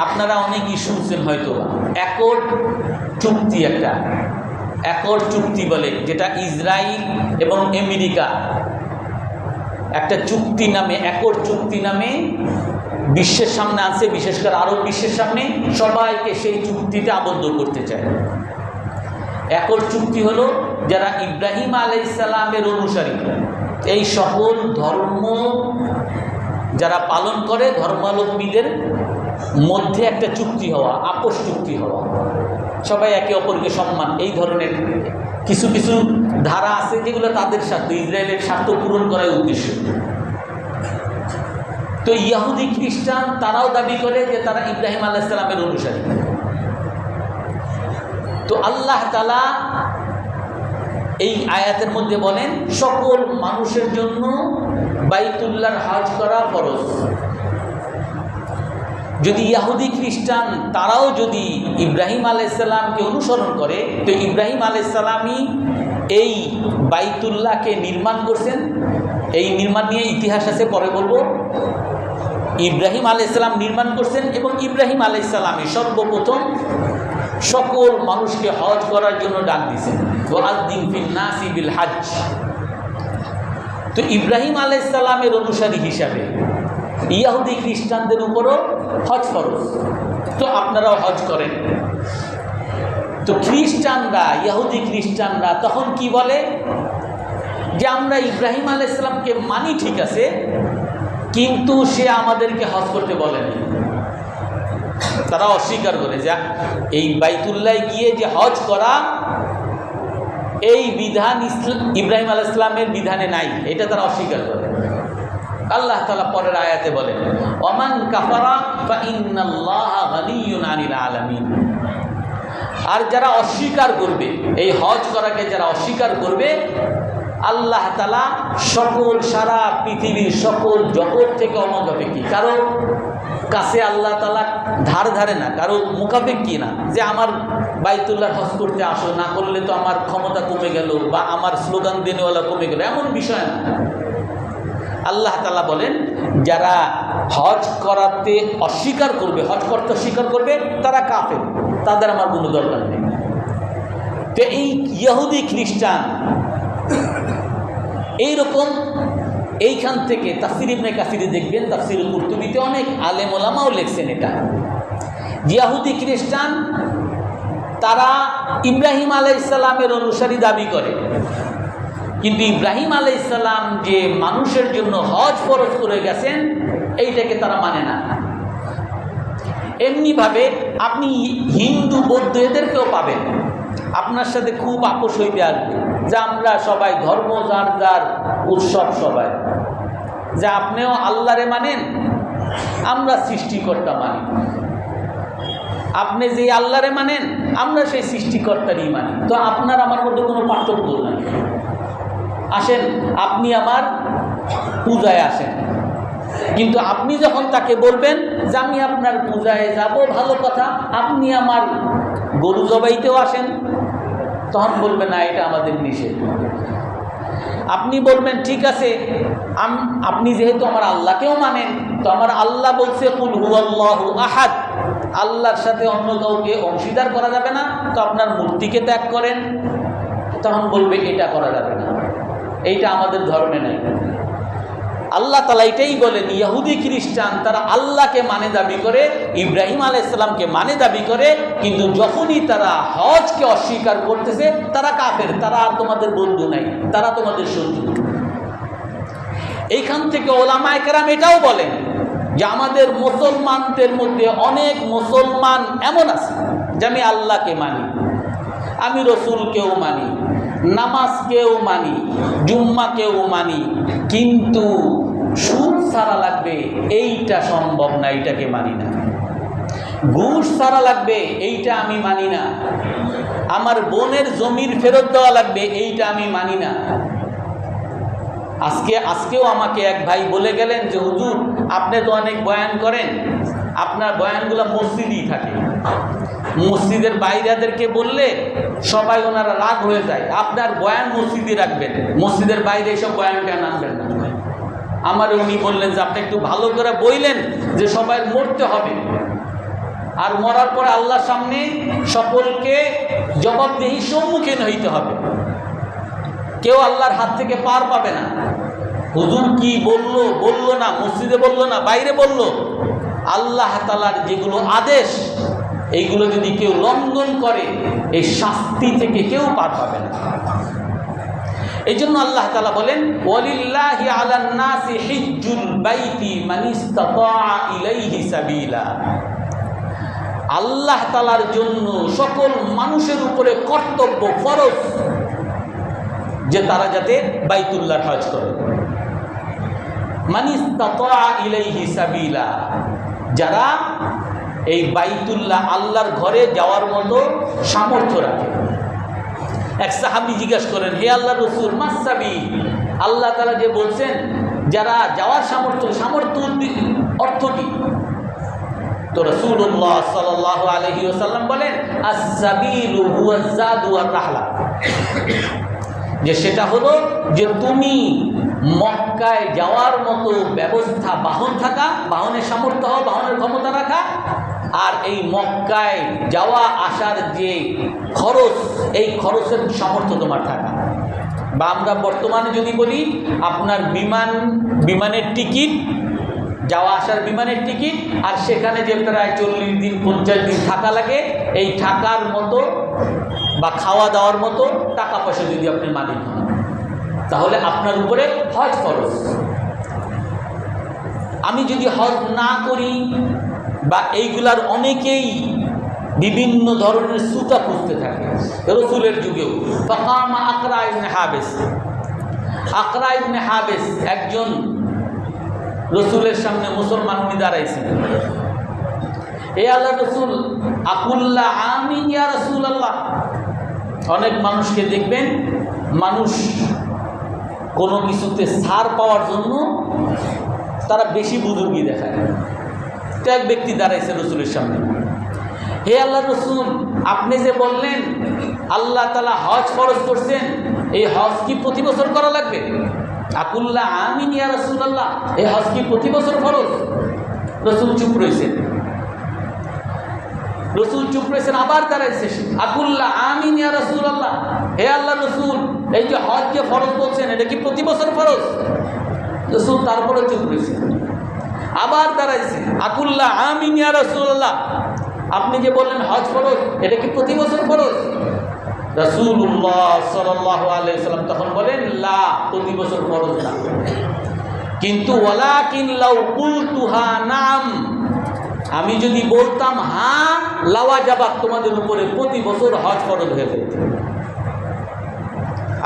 আপনারা অনেকেই শুনছেন হয়তো অ্যাকর্ড চুক্তি, একটা অ্যাকর্ড চুক্তি বলে, যেটা ইসরায়েল এবং আমেরিকা একটা চুক্তি নামে, অ্যাকর্ড চুক্তি নামে বিশ্বের সামনে আছে, বিশেষ করে আরব বিশ্বের সামনে সবাইকে সেই চুক্তিতে আবদ্ধ করতে চায়। অ্যাকর্ড চুক্তি হলো যারা ইব্রাহিম আলাইহিস সালামের অনুসারী, এই সকল ধর্ম যারা পালন করে ধর্মাবলম্বীদের মধ্যে একটা চুক্তি হওয়া, আপোষ চুক্তি হওয়া, সবাই একে অপরকে সম্মান, এই ধরনের কিছু কিছু ধারা আছে যেগুলো তাদের স্বার্থ, ইসরায়েলের স্বার্থ পূরণ করার উদ্দেশ্য। তো ইহুদি খ্রিস্টান তারাও দাবি করে যে তারা ইব্রাহিম আলাইহিস সালামের অনুসারী। তো আল্লাহ তাআলা এই আয়াতের মধ্যে বলেন সকল মানুষের জন্য বাইতুল্লাহর হজ করা ফরজ। যদি ইহুদি খ্রিস্টান তারাও যদি ইব্রাহিম আলাইহিস সালামকে অনুসরণ করে, তো ইব্রাহিম আলাইহিস সালামই এই বাইতুল্লাহকে নির্মাণ করছেন। এই নির্মাণ নিয়ে ইতিহাস আছে, পরে বলবো। ইব্রাহিম আলাইহিস সালাম নির্মাণ করছেন এবং ইব্রাহিম আলাইহিস সালামই সর্বপ্রথম সকল মানুষকে হজ করার জন্য ডাক দিয়েছেন, ওয়াআযযিম ফিন নাসি বিল হজ। তো ইব্রাহিম আলাইহিস সালামের অনুসারী হিসাবে ইহুদি খ্রিস্টানদের উপরও হজ ফরজ। তো আপনারাও হজ করেন। তো খ্রিস্টানরা, ইহুদি খ্রিস্টানরা তখন কি বলে যে আমরা ইব্রাহিম আলাইহিস সালামকে মানি, ঠিক আছে, কিন্তু সে আমাদেরকে হজ করতে বলেনি। তারা অস্বীকার করে যে এই বাইতুল্লাহ গিয়ে যে হজ করা, এই বিধান ইব্রাহিম আলাইহিস সালামের বিধানে নাই, এটা তারা অস্বীকার করে। আল্লাহ তাআলা পরের আয়াতে বলেন, ওয়ামান কাফারা ফা ইন্নাল্লাহা গানিয়্যুন আনিল আলামিন। আর যারা অস্বীকার করবে, এই হজ করাকে যারা অস্বীকার করবে, আল্লাহ তাআলা সকল সারা পৃথিবীর সকল জগৎ থেকে অমুখাপেক্ষী, কারো কাছে আল্লাহ তাআলা ধার ধারে না, কারো মুখাপেক্ষী না যে আমার বাইতুল্লাহ হজ করতে আসো, না করলে তো আমার ক্ষমতা কমে গেল বা আমার স্লোগান দেনেওয়ালা কমে গেল, এমন বিষয় না। আল্লাহ তাআলা বলেন যারা হজ করাতে অস্বীকার করবে, হজ করতে অস্বীকার করবে, তারা কাফের, তাদের আমার কোনো দরকার নেই। তো এই ইহুদি খ্রিস্টান এইরকম, এইখান থেকে তাফসীর ইবনে কাসীরে দেখবেন, তাফসীর কুরতুবীতে অনেক আলেম ওলামাও লিখছেন এটা। ইহুদি খ্রিস্টান তারা ইব্রাহিম আলাইহিস সালামের অনুসারী দাবি করে, কিন্তু ইব্রাহিম আলাইহিস সালাম যে মানুষের জন্য হজ ফরজ করে গেছেন এইটাকে তারা মানে না। এমনিভাবে আপনি হিন্দু বৌদ্ধ এদেরকেও পাবেন, আপনার সাথে খুব আপোষ হইতে আসবে যে আমরা সবাই ধর্ম যার যার উৎসব সবাই, যে আপনিও আল্লাহরে মানেন, আমরা সৃষ্টিকর্তা মানি। আপনি যে আল্লাহরে মানেন, আমরা সেই সৃষ্টিকর্তারই মানি। তো আপনার আমার মধ্যে কোনো পার্থক্য নাই। আসেন, আপনি আমার পূজায় আসেন, কিন্তু আপনি যখন তাকে বলবেন যে আমি আপনার পূজায় যাব, ভালো কথা, আপনি আমার গরু জবাইতেও আসেন, তখন বলবেন না এটা আমাদের নিষেধ। আপনি বলবেন ঠিক আছে, আপনি যেহেতু আমার আল্লাহকেও মানেন, তো আমার আল্লাহ বলছে কুল হুয়াল্লাহু আহাদ, আল্লাহর সাথে অন্য কাউকে অংশীদার করা যাবে না, তো আপনার মূর্তিকে ত্যাগ করেন। তখন বলবে এটা করা যাবে না, এইটা আমাদের ধর্মে নাই। আল্লাহ তাআলা এটাই বলেন, ইহুদি খ্রিস্টান তারা আল্লাহকে মানে দাবি করে, ইব্রাহিম আলাইহিস সালামকে মানে দাবি করে, কিন্তু যখনই তারা হজকে অস্বীকার করতেছে তারা কাফের, তারা আর তোমাদের বন্ধু নাই, তারা তোমাদের শত্রু। এইখান থেকে ওলামায়ে কেরাম এটাও বলেন যে আমাদের মুসলমানদের মধ্যে অনেক মুসলমান এমন আছে যে আমি আল্লাহকে মানি, আমি রসুলকেও মানি, নামাজকেও মানি, জুম্মাকেও মানি, কিন্তু সুদ ছাড়া লাগবে এইটা সম্ভব না, এইটাকে মানি না। ঘুষ ছাড়া লাগবে এইটা আমি মানি না। আমার বোনের জমির ফেরত দেওয়া লাগবে এইটা আমি মানি না। আজকেও আমাকে এক ভাই বলে গেলেন যে হুজুর আপনি তো অনেক বয়ান করেন, আপনার বয়ানগুলো মসজিদেই থাকে, মসজিদের বাইরেদেরকে বললে সবাই ওনারা রাগ হয়ে যায়, আপনার বয়ান মসজিদে রাখবেন, মসজিদের বাইরে এসব বয়ান কেন আনবেন না। আমার উনি বললেন যে আপনি একটু ভালো করে বললেন যে সবাই মরতে হবে, আর মরার পরে আল্লাহর সামনে সকলকে জবাবদিহির সম্মুখীন হইতে হবে, কেউ আল্লাহর হাত থেকে পার পাবে না। হুজুর কি বললো না, মসজিদে বললো না, বাইরে বললো, আল্লাহ তাআলার যেগুলো আদেশ এইগুলো যদি কেউ লঙ্ঘন করে এই শাস্তি থেকে কেউ পার পাবে না। এই জন্য আল্লাহ তাআলা বলেন, ওয়ালিল্লাহি আলান নাসি হিজ্জুল বাইতি মান ইসতাতা ইলাইহি সাবিলা। আল্লাহ তাআলার জন্য সকল মানুষের উপরে কর্তব্য, ফরজ যে তারা যাতে বাইতুল্লাহর হজ করে। মান ইসতাতা ইলাইহি সাবিলা, যারা এই বাইতুল্লাহ আল্লাহর ঘরে যাওয়ার মতো সামর্থ্য রাখে। এক সাহাবী জিজ্ঞাসা করেন, হে আল্লাহর রাসূল, মাস সাবিল, আল্লাহ তাআলা যে বলছেন যারা যাওয়ার সামর্থ্য অর্থ কি? তো রাসূলুল্লাহ সাল্লাল্লাহু আলাইহি ওয়াসাল্লাম বলেন, আস-সাবিলু হুয়াজ যাদু ওয়ার রাহলা, যে সেটা হলো যে তুমি মক্কায় যাওয়ার মতো ব্যবস্থা, বাহন থাকা, বাহনের সামর্থ্য হওয়া, বাহনের ক্ষমতা রাখা, আর এই মক্কায় যাওয়া আসার যে খরচ, এই খরচের সামর্থ্য তোমার থাকা। বা আমরা বর্তমানে যদি বলি আপনার বিমানের টিকিট, যাওয়া আসার বিমানের টিকিট, আর সেখানে যে প্রায় 40 দিন 50 দিন থাকা লাগে, এই থাকার মতো বা খাওয়া দাওয়ার মতো টাকা পয়সা যদি আপনি মালিক হন, তাহলে আপনার উপরে হজ ফরজ। আমি যদি হজ না করি, বা এইগুলার অনেকেই বিভিন্ন ধরনের সুতা খুঁজতে থাকে, রসুলের যুগেও ফাকামা আকরা ইবনে হাবেস একজন রসুলের সামনে মুসলমান উনি দাঁড়াইছেন, এ আল্লাহ রসুল, আকুল্লা আমিন ইয়া রাসূলুল্লাহ। অনেক মানুষকে দেখবেন, মানুষ কোনো কিছুতে ছাড় পাওয়ার জন্য তারা বেশি বুজুর্গি দেখায়। তো এক ব্যক্তি দাঁড়াইছে রসুলের সামনে, হে আল্লাহ রসুল, আপনি যে বললেন আল্লাহ তাআলা হজ ফরজ করছেন, এই হজ কি প্রতি বছর করা লাগবে? আকুল্লা আমিন ইয়া রাসূলুল্লাহ, এই হজ কি প্রতি বছর ফরজ? রসুল চুপ রয়েছেন, আবার দাঁড়াইছে, আকুল্লা আমিন ইয়া রাসূলুল্লাহ, হে আল্লাহ রসুল, এই যে হজ যে ফরজ বলছেন এটা কি প্রতি বছর ফরজ? রসুল তারপরে চুপ রয়েছে, আবার দাঁড়াইছে, আকুল্লা আমিন ইয়া রাসূলুল্লাহ, আপনি যে বললেন হজ ফরজ এটা কি প্রতি বছর ফরজ? রাসূলুল্লাহ সাল্লাল্লাহু আলাইহি ওয়াসাল্লাম তখন বলেন, লা, প্রতি বছর ফরজ না, কিন্তু ওয়ালাকিন লাউ কুলতুহা নাম, আমি যদি বলতাম হ্যাঁ, লাওয়াজাবাত, তোমাদের উপরে প্রতি বছর হজ ফরজ হয়ে যেত।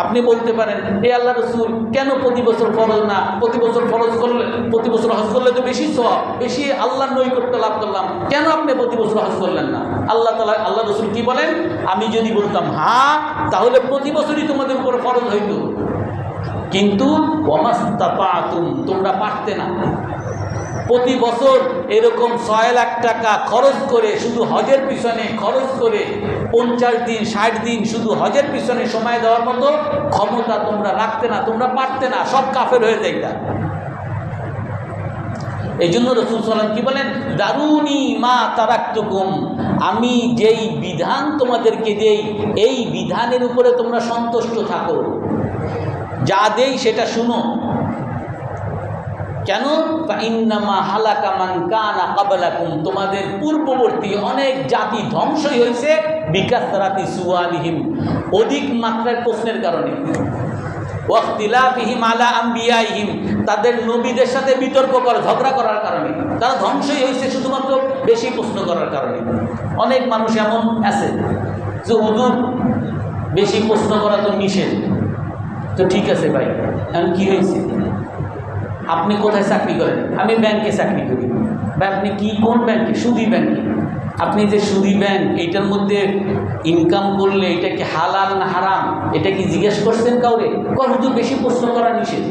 আপনি বলতে পারেন, হে আল্লাহ রসুল, কেন প্রতি বছর ফরজ না? প্রতি বছর ফরজ করলে, প্রতি বছর হজ করলে তো বেশি সওয়াব, বেশি আল্লাহর নৈকট্য লাভ করলাম, কেন আপনি প্রতি বছর হজ করলেন না? আল্লাহ রসুল কি বলেন, আমি যদি বলতাম হ্যাঁ, তাহলে প্রতি বছরই তোমাদের উপর ফরজ হইত, কিন্তু ওয়ামাস্তাতাতুম, তোমরা পারতে না। প্রতি বছর এরকম 6 লাখ টাকা খরচ করে, শুধু হজের পিছনে খরচ করে 50 দিন 60 দিন শুধু হজের পিছনে সময় দেওয়ার মতো ক্ষমতা তোমরা রাখতে না, তোমরা পারতে না, সব কাফের হয়ে যাইতা। এই জন্য রাসূল সাল্লাল্লাহু আলাইহি ওয়াসাল্লাম কি বলেন, দারুনি মা তারাকতুকুম, আমি যেই বিধান তোমাদেরকে দেই এই বিধানের উপরে তোমরা সন্তুষ্ট থাকো, যা দেই সেটা শুনো। কেন? ফাইন্নামা হালাকা মান কানা ক্বাবলাকুম, তোমাদের পূর্ববর্তী অনেক জাতি ধ্বংসই হয়েছে বিকাসরাতি সুআলিহিম, অধিক মাত্রার প্রশ্নের কারণে, ওয়াখতিলাফিহিম আলা আম্বিয়াইহিম, তাদের নবীদের সাথে বিতর্ক করে ঝগড়া করার কারণে তারা ধ্বংসই হয়েছে শুধুমাত্র বেশি প্রশ্ন করার কারণে। অনেক মানুষ এমন আছে যে হুজুর বেশি প্রশ্ন করা তো নিষেধ, তো ঠিক আছে ভাই, এখন কি হয়েছে? আপনি কোথায় চাকরি করেন? আমি ব্যাংকে চাকরি করি। ভাই আপনি কি, কোন ব্যাংকে? সুদী ব্যাংকে। আপনি যে সুদী ব্যাংক, এইটার মধ্যে ইনকাম করলে এটা কি হালাল না হারাম, এটা কি জিজ্ঞেস করছেন কাউরে? হুজুর বেশি প্রশ্ন করা নিষেধ,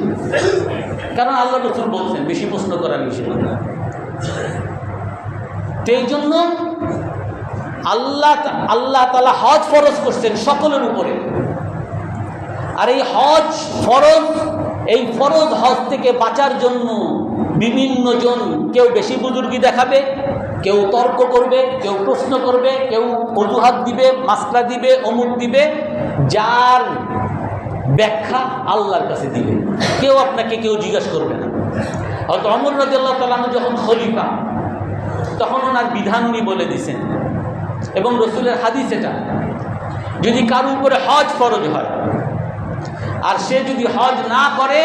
কারণ আল্লাহ রাসূল বলছেন বেশি প্রশ্ন করা নিষেধ। তো এই জন্য আল্লাহ তাআলা হজ ফরজ করছেন সকলের উপরে। আর এই হজ ফরজ, এই ফরজ হজ থেকে বাঁচার জন্য বিভিন্ন জন, কেউ বেশি বুজুর্গি দেখাবে, কেউ তর্ক করবে, কেউ প্রশ্ন করবে, কেউ অজুহাত দিবে, মাসলা দিবে, অমুক দিবে, যার ব্যাখ্যা আল্লাহর কাছে দিবে, কেউ আপনাকে কেউ জিজ্ঞাসা করবে না। হযরত ওমর রাদিয়াল্লাহু তাআলা আনহু যখন খলিফা, তখন ওনার বিধান উনি বলে দিয়েছেন, এবং রাসূলের হাদিস এটা, যদি কারো উপরে হজ ফরজ হয় আর সে যদি হজ না করে,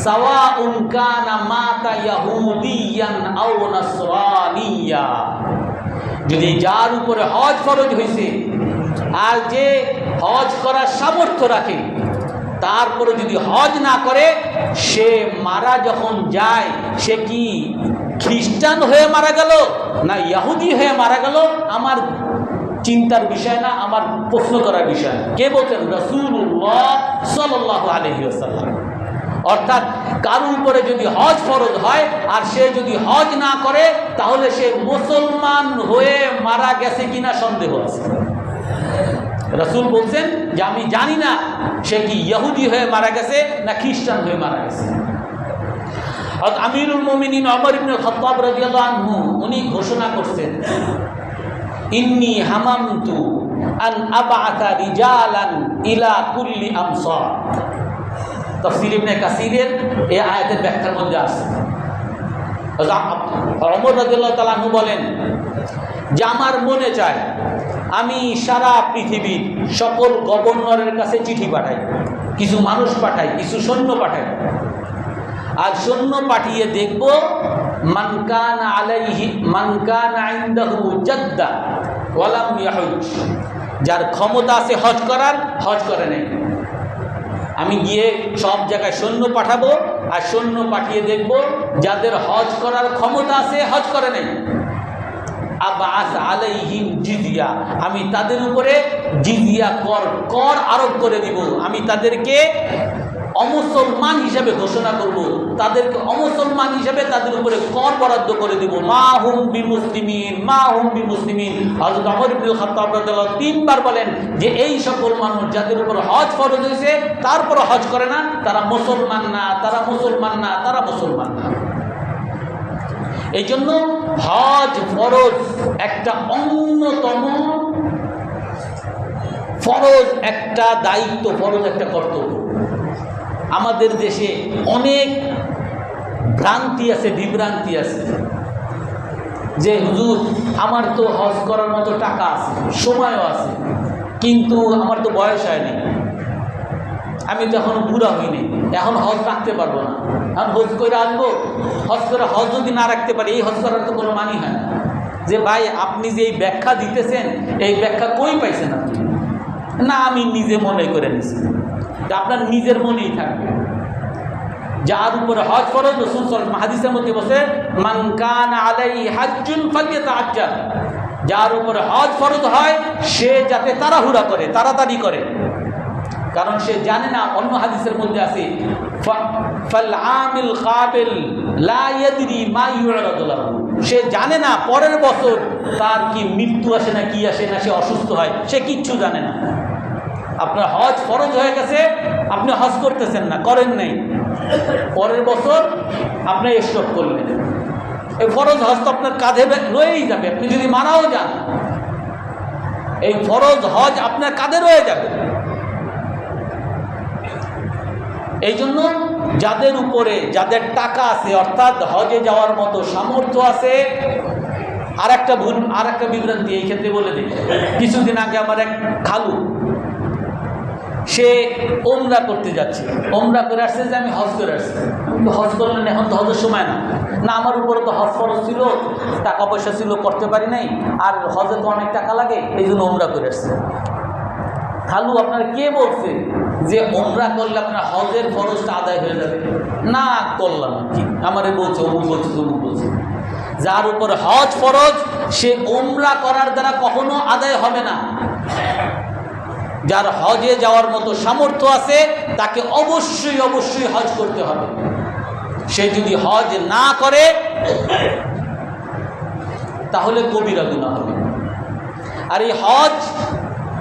সাওয়াউন কানা মাতা ইয়াহুদিয়ান আও নাসরানিয়া, যদি যার উপরে হজ ফরজ হয়েছে আর যে হজ করার সামর্থ্য রাখে, তারপরে যদি হজ না করে, সে মারা যখন যায়, সে কি খ্রিস্টান হয়ে মারা গেল না ইহুদি হয়ে মারা গেল, আমার চিন্তার বিষয় না, আমার প্রশ্ন করার বিষয়। কে বলছেন? রাসূলুল্লাহ সাল্লাল্লাহু আলাইহি ওয়াসাল্লাম। অর্থাৎ কারোর উপরে যদি হজ ফরজ হয় আর সে যদি হজ না করে, তাহলে সে মুসলমান হয়ে মারা গেছে কিনা সন্দেহ আছে। রাসূল বলছেন যে আমি জানি না সে কি ইহুদি হয়ে মারা গেছে না খ্রিস্টান হয়ে মারা গেছে। আমিরুল মুমিনিন ওমর ইবনে খাত্তাব রাদিয়াল্লাহু আনহু উনি ঘোষণা করছেন, ইন্নী হামামতু আন আবআতা রিজালান ইলা কুল্লি আমসার। তাফসীর ইবনে কাসীরের এই আয়াতের ব্যাখ্যার মধ্যে আছে, ওমর রাদিয়াল্লাহু তাআলা আনহু বলেন যে আমার মনে চায় আমি সারা পৃথিবীর সকল গভর্নরের কাছে চিঠি পাঠাই, কিছু মানুষ পাঠাই, কিছু সৈন্য পাঠাই, আর সৈন্য পাঠিয়ে দেখব মান কানা আলাইহি মান কানা ইনদাহু জাদ্দা ওয়া লাম ইয়াহুজ, যার ক্ষমতা আছে হজ করার, হজ করে নাই। আমি গিয়ে সব জায়গায় সৈন্য পাঠাবো আর সৈন্য পাঠিয়ে দেখব যাদের হজ করার ক্ষমতা আছে হজ করে নাই। আবাস আলাইহিম জিজিয়া, আমি তাদের উপরে জিজিয়া কর আরোপ করে দিব। আমি তাদেরকে অমুসলমান হিসাবে ঘোষণা করব, তাদেরকে অমুসলমান হিসাবে তাদের উপরে কর বরাদ্দ করে দিব। মা হুম বিমুসলিমিন, মা হুম বিমুসলিমিন। হযরত ওমর ইবনে খাত্তাব রাদিয়াল্লাহু তিনবার বলেন যে এই সকল মানুষ যাদের উপর হজ ফরজ হয়েছে তারপর হজ করে না, তারা মুসলমান না, তারা মুসলমান না, তারা মুসলমান না। এই জন্য হজ ফরজ একটা অন্যতম ফরজ, একটা দায়িত্ব, ফরজ একটা কর্তব্য। আমাদের দেশে অনেক ভ্রান্তি আছে, বিভ্রান্তি আছে যে হুজুর আমার তো হজ করার মতো টাকা আছে, সময়ও আছে, কিন্তু আমার তো বয়স হয়নি, আমি তো এখনো বুড়া হইনি, এখন হজ রাখতে পারবো না, এখন হজ করে আসবো, হজ করে হজ যদি না রাখতে পারি এই হজ করার তো কোনো মানি হয় না। যে ভাই আপনি যে এই ব্যাখ্যা দিতেছেন এই ব্যাখ্যা কই পাইছেন আপনি? না আমি নিজে মনে করে নিছি, আপনার নিজের মনেই থাকবে। যার উপরে হজ ফরজ, রাসূল সাল্লাল্লাহু আলাইহি ওয়াসাল্লাম হাদিসের মধ্যে বলছে মান কানা আলাইহি হাজ্জুন ফালইয়াতাআজ্জাল, যার উপরে হজ ফরজ হয় সে যাতে তাড়াহুড়া করে, তাড়াতাড়ি করে, কারণ সে জানে না, অন্য হাদিসের মধ্যে আছে ফাল আমিল কাবিল লা ইয়াদরি মা ইউরাদু লাহু, সে জানে না পরের বছর তার কি মৃত্যু আসে না কি আসে না, সে অসুস্থ হয়, সে কিচ্ছু জানে না। আপনার হজ ফরজ হয়ে গেছে, আপনি হজ করতেছেন না, করেন নাই, পরের বছর আপনি স্টপ করলেন, এই ফরজ হজ তো আপনার কাঁধে রয়েই যাবে, আপনি যদি মারাও যান এই ফরজ হজ আপনার কাঁধে রয়ে যাবে। এই জন্য যাদের উপরে, যাদের টাকা আছে, অর্থাৎ হজে যাওয়ার মতো সামর্থ্য আছে, আর একটা বিভ্রান্তি এই ক্ষেত্রে বলে দিই। কিছুদিন আগে আমার এক খালু, সে ওমরা করতে যাচ্ছে, ওমরা করে আসছে যে আমি হজ করে আসছি। হজ করলেন, এখন তো হজের সময় না, আমার উপরে তো হজ ফরজ ছিল, টাকা পয়সা ছিল, করতে পারি নাই, আর হজে তো অনেক টাকা লাগে, এই জন্য ওমরা করে আসছে। খালু, আপনার কে বলছে যে ওমরা করলে আপনার হজের ফরজটা আদায় হয়ে যাবে? না করলাম কি, আমারে বলছে, অমুক বলছে, তমুক বলছে। যার উপর হজ ফরজ সে ওমরা করার দ্বারা কখনো আদায় হবে না। যার হজে যাওয়ার মতো সামর্থ্য আছে তাকে অবশ্যই অবশ্যই হজ করতে হবে। সে যদি হজ না করে তাহলে কবিরা গুনাহ হবে। আর এই হজ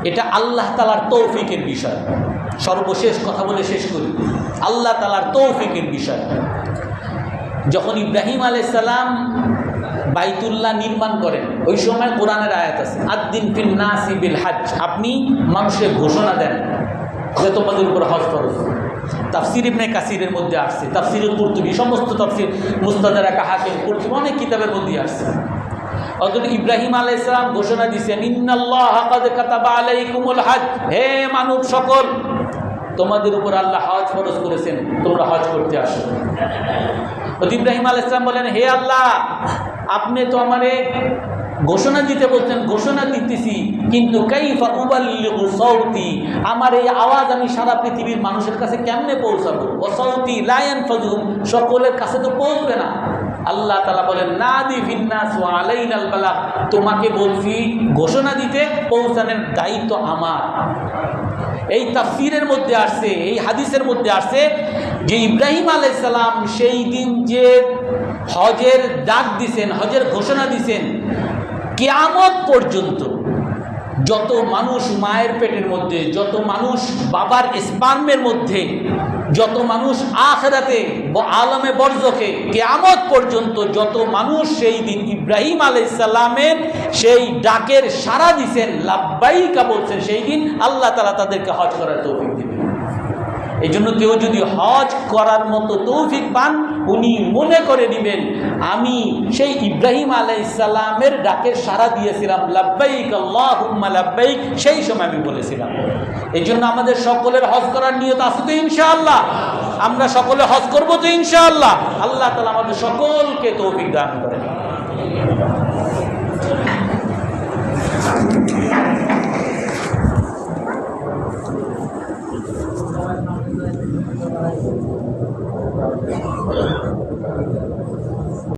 এটা আল্লাহ তাআলার তৌফিকের বিষয়। সর্বশেষ কথা বলে শেষ করি, আল্লাহ তাআলার তৌফিকের বিষয়। যখন ইব্রাহিম আলাইহিস সালাম বাইতুল্লাহ নির্মাণ করেন, ওই সময় কোরআনের আয়াত আছে, আদ-দিন ফিন নাসি বিল হজ, আপনি মানুষের ঘোষণা দেন যে তোমাদের উপর হজ ফরজ। তাফসির ইবনে কাসিরের মধ্যে আসছে, তাফসিরুল কুরতুবী, সমস্ত তাফসির, মুস্তাদরাক হাকিম, কুরতুবী, অনেক কিতাবের মধ্যে আসছে। অর্থাৎ ইব্রাহিম আলাইহিস সালাম ঘোষণা দিয়েছেন, ইন্নাল্লাহা কাদ কাতাবা আলাইকুমুল হজ, হে মানব সকল, তোমাদের উপর আল্লাহ হজ ফরজ করেছেন, তোমরা হজ করতে আসো। ইব্রাহিম আলাইহিস সালাম বলেন, হে আল্লাহ, আপনি তো আমারে ঘোষণা দিতে বলছেন, ঘোষণা দিতেছি, কিন্তু কাইফা উবাল্লিগু সাউতি, আমার এই আওয়াজ আমি সারা পৃথিবীর মানুষের কাছে কেমনে পৌঁছাবো? ওয়া সাউতি লা ইয়ানফাযুহুম, সকলের কাছে তো পৌঁছবে না। আল্লাহ তাআলা বলেন, নাদি ফিন নাস ওয়া আলাইনাল বালাগ, তোমাকে বলছি ঘোষণা দিতে, পৌঁছানোর দায়িত্ব আমার। এই তাফসীরের মধ্যে আসছে, এই হাদিসের মধ্যে আসছে যে ইব্রাহিম আলাইহিস সালাম সেই দিন যে হজের ডাক দিছেন, হজের ঘোষণা দিছেন, কিয়ামত পর্যন্ত যত মানুষ মায়ের পেটের মধ্যে, যত মানুষ বাবার স্পার্মের মধ্যে, যত মানুষ আখিরাতে আলমে বরজখে, কিয়ামত পর্যন্ত যত মানুষ সেই দিন ইব্রাহিম আলাইহিস সালামের সেই ডাকের সাড়া দিছেন, লাব্বাইকা বলছেন, সেই দিন আল্লাহ তাআলা তাদেরকে হজ করার তৌফিক দিবেন। এই জন্য কেউ যদি হজ করার মতো তৌফিক পান, উনি মনে করে নেবেন আমি সেই ইব্রাহিম আলাইহিস সালামের ডাকের সাড়া দিয়েছিলাম, লাব্বাইক আল্লাহুম্মা লাব্বাইক, সেই সময় আমি বলেছিলাম। এই জন্য আমাদের সকলের হজ করার নিয়ত আছে তো ইনশাআল্লাহ? আমরা সকলে হজ করবো তো ইনশাআল্লাহ? আল্লাহ তাআলা আমাদের সকলকে তৌফিক দান করেন।